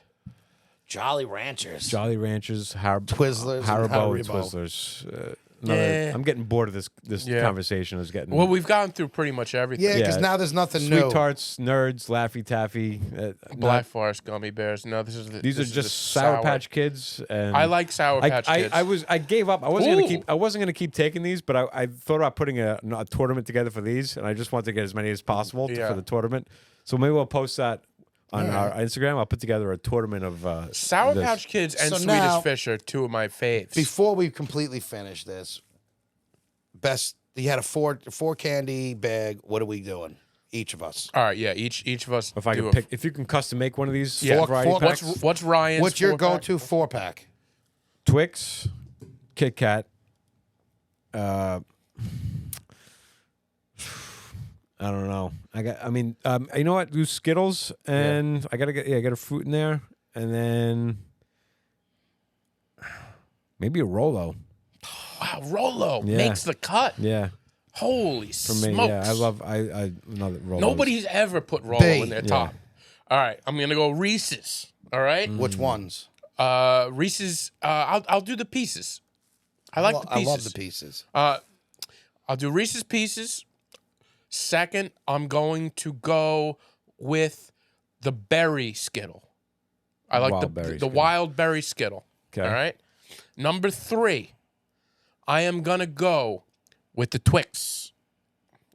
Jolly Ranchers. Jolly Ranchers, Twizzlers and Haribo, and Haribo. Twizzlers. Yeah. I'm getting bored of this Yeah. conversation. Is getting Well, we've gone through pretty much everything. Yeah, because Yeah. now there's nothing Sweet new. Tarts, Nerds, Laffy Taffy. Black Forest gummy bears. No, this is the, These are this is the just Sour Patch Kids. And I like Sour Patch Kids. I gave up. I wasn't Ooh. gonna keep taking these, but I thought about putting a tournament together for these, and I just want to get as many as possible Yeah. for the tournament. So maybe we'll post that on our Instagram. I'll put together a tournament of Sour this. Patch Kids and So Swedish now- Fish are two of my faves. Before we completely finish this, you had a four candy bag. What are we doing? Each of us. All right, yeah. Each of us. If I do can a- pick, if you can custom make one of these Yeah. variety Four- packs. What's Ryan's? What's your 4-pack? go-to 4-pack? Twix, Kit Kat. I don't know. You know what? Do Skittles, and I gotta get a fruit in there, and then maybe a Rolo. Wow, Rolo Yeah. makes the cut. Yeah, Holy for me. smokes! Yeah, I love another Rolo. Nobody's ever put Rolo B. in their Yeah. top. All right, I'm gonna go Reese's. All right, Which ones? Reese's. I'll do the pieces. I like the I pieces. love the pieces. I'll do Reese's Pieces. Second, I'm going to go with the berry Skittle. I like Wild berry the Skittle. wild berry Skittle. Okay. All right. Number 3, I am gonna go with the Twix.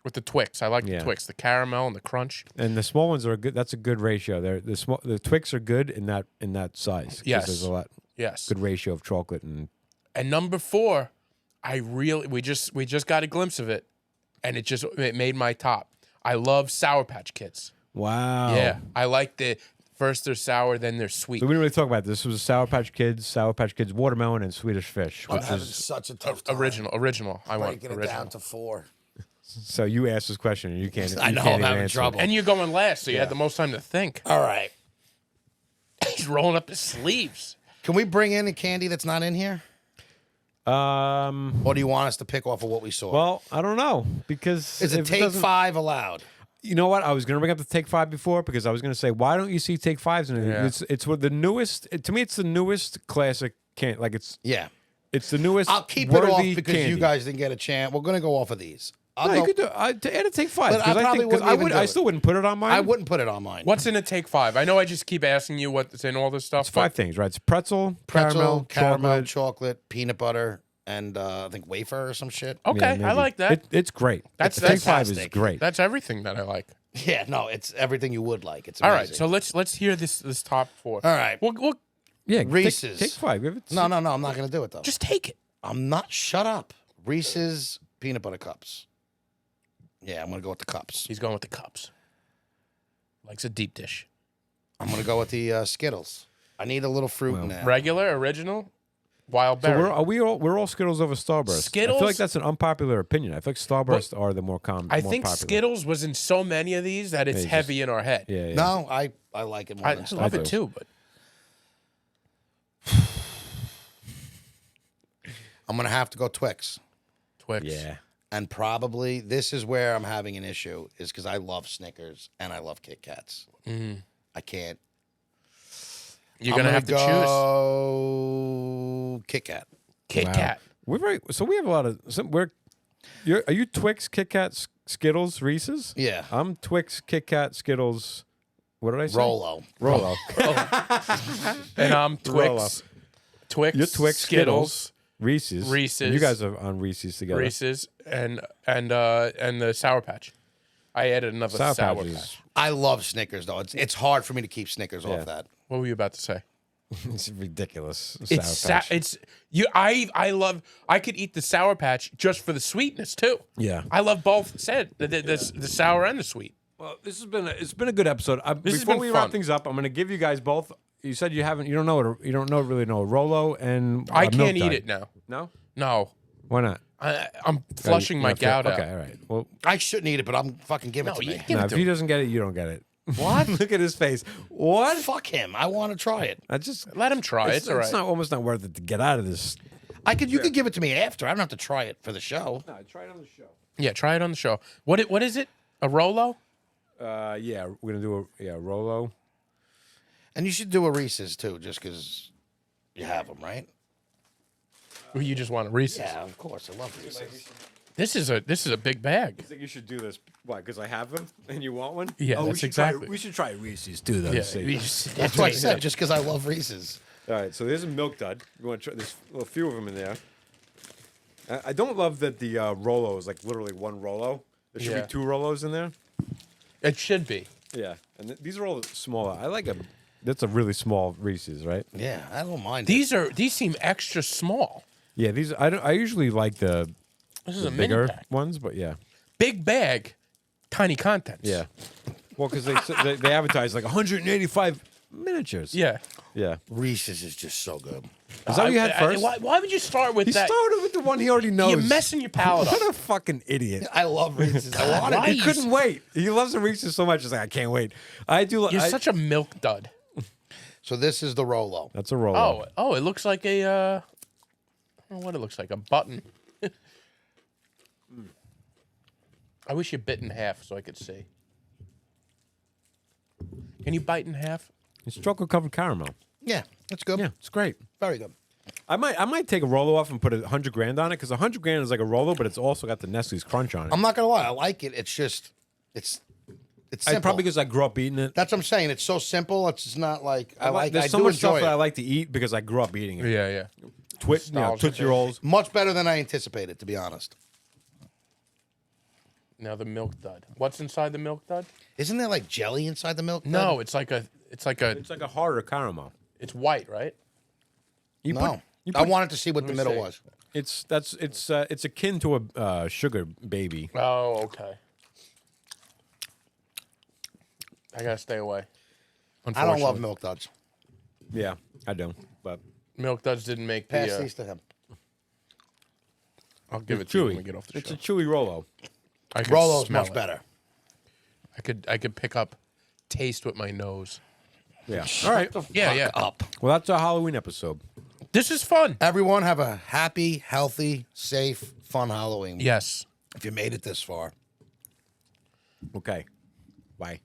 With the Twix, I like Yeah. the Twix, the caramel and the crunch. And the small ones are good. That's a good ratio. The Twix are good in that size. 'cause Yes. there's a lot Yes. good ratio of chocolate and And number 4, we just got a glimpse of it, and it made my top. I love Sour Patch Kids. wow. Yeah, I like the first they're sour, then they're sweet. So we didn't really talk about this. This was Sour Patch Kids, watermelon, and Swedish Fish, which having is such a tough time Original. I want breaking it original. down to 4. so. You asked this question, and you can't. I you know, can't I'm even having answer. trouble. And you're going last, so you had the most time to think. All right. He's rolling up his sleeves. Can we bring in a candy that's not in here? Or do you want us to pick off of what we saw? Well, I don't know because is it if Take doesn't- 5 allowed? You know what? I was going to bring up the Take 5 before because I was going to say, why don't you see Take 5s in it? Yeah. It's what the newest. To me, it's the newest classic it's Yeah. the newest. I'll keep it off worthy because candy. you guys didn't get a chance. We're going to go off of these. I'll No, go. you could do to add a take 5 But I because I probably think because wouldn't even do I it. still wouldn't put it on mine. I wouldn't put it on mine. What's in a take 5? I know I just keep asking you what's in all this stuff. It's 5 things, right? It's pretzel, Pretzel, caramel, chocolate. chocolate, peanut butter, and I think wafer or some shit. Okay, Yeah, I maybe. like that. It's great. That's take 5 is fantastic. great. That's everything that I like. Yeah, no, it's everything you would like. It's All amazing. right, so let's hear this top 4. All right. We'll Yeah, Reese's. Take 5. Give it- No, I'm not going to do it though. just take it. I'm not. Shut up. Reese's peanut butter cups. Yeah, I'm going to go with the cups. He's going with the cups. Likes a deep dish. I'm going to go with the Skittles. I need a little fruit in there. Regular, original, wild So berry. we're all Skittles over Starburst. I Skittles? feel like that's an unpopular opinion. I feel like Starburst are the more common. I more think popular. Skittles was in so many of these that it's it's heavy in our head. Yeah, yeah. No, I like it more I than love Starburst. it too, but I'm going to have to go Twix. Twix. Yeah. And probably this is where I'm having an issue is because I love Snickers and I love Kit Kats. I can't. You're I'm gonna have to choose go Kit Kat. Kit Wow. Kat. We're very so we have a lot of are you Twix, Kit Kat, Skittles, Reese's? Yeah. I'm Twix, Kit Kat, Skittles. What did I say? Rolo. Rolo. And I'm Roll Twix. Twix. You're Twix, Skittles. Reese's. Reese's. And you guys are on Reese's together. Reese's and the Sour Patch. I added another Sour Sour Patches. Patch. I love Snickers though. It's hard for me to keep Snickers Yeah. off that. What were you about to say? It's ridiculous. It's Sour Patch. it's you. I could eat the Sour Patch just for the sweetness too. Yeah. I love both. Said the sour and the sweet. Well, this has been it's been a good episode. has Before been we fun. wrap things up, I'm going to give you guys both. You said you don't really know Rolo and I Milk can't eat Dud. it now. No, No, why not? I'm flushing my gout out. Okay, all right. Well, I shouldn't eat it, but I'm fucking give it No, to you me. give no, it if to he him. doesn't get it, you don't get it. What? Look at his face. What? Fuck him. I want to try it. I just Let him try. It's all right. It's not almost not worth it to get out of this. You could give it to me after. I don't have to try it for the show. No, try it on the show. Yeah, try it on the show. What is it? A Rolo? Yeah, we're gonna do a Rolo. And you should do a Reese's too, just because you have them, right? Or you just want a Reese's? Yeah, of course. I love Reese's. This is a big bag. I think you should do this. Why? Because I have them, and you want one? Yeah, we that's should exactly. we should try Reese's too, though. Yeah, to see. That's what I said, just because I love Reese's. All right, so there's a Milk Dud. You want to try? There's a few of them in there. I don't love that the Rolo is like literally one Rolo. There should Yeah. be 2 Rolos in there. It should be. Yeah, and these are all smaller. I like a. That's a really small Reese's, right? Yeah, I don't mind. These seem extra small. Yeah, these I usually like the This is a bigger mini bag. ones, but yeah, Big bag, tiny contents. yeah. Well, because they advertise like 185 miniatures. Yeah. yeah. Reese's is just so good. Is that what you had first? Why would you start with He that? started with the one he already knows. You're messing your palate up. What a fucking idiot. I love Reese's. I want why it. He couldn't wait. He loves the Reese's so much. He's like, I can't wait. I do. You're I, such a milk dud. So this is the Rolo. That's a Rolo. Oh, it looks like a. I don't know what it looks like. A button. I wish you bit in half so I could see. Can you bite in half? It's chocolate covered caramel. Yeah, that's good. Yeah, it's great. Very good. I might take a Rolo off and put $100 grand on it because $100 grand is like a Rolo, but it's also got the Nestle's Crunch on it. I'm not gonna lie, I like it. It's just, it's simple. Probably because I grew up eating it. That's what I'm saying. It's so simple. It's just not like I There's so do much stuff enjoy that I it. like to eat because I grew up eating it. Yeah. Tootsie Rolls. Much better than I anticipated, to be honest. Now the milk dud. What's inside the milk dud? Isn't there like jelly inside the milk? No, Dud? it's like a. It's like a harder caramel. It's white, right? You No. put, I wanted to see what the me middle see. was. it's akin to a sugar baby. Oh, okay. I gotta stay away. I don't love Unfortunately. milk duds. Yeah, I do. But Milk duds didn't make Pass the. these to him. I'll give it to you when chewy. we get off the It's show. a chewy Rolo. I could Rolo's smell much it. better. I could pick up taste with my nose. Yeah. All right. Yeah. Up. Well, that's our Halloween episode. This is fun. Everyone have a happy, healthy, safe, fun Halloween. Yes. If you made it this far. Okay. Bye.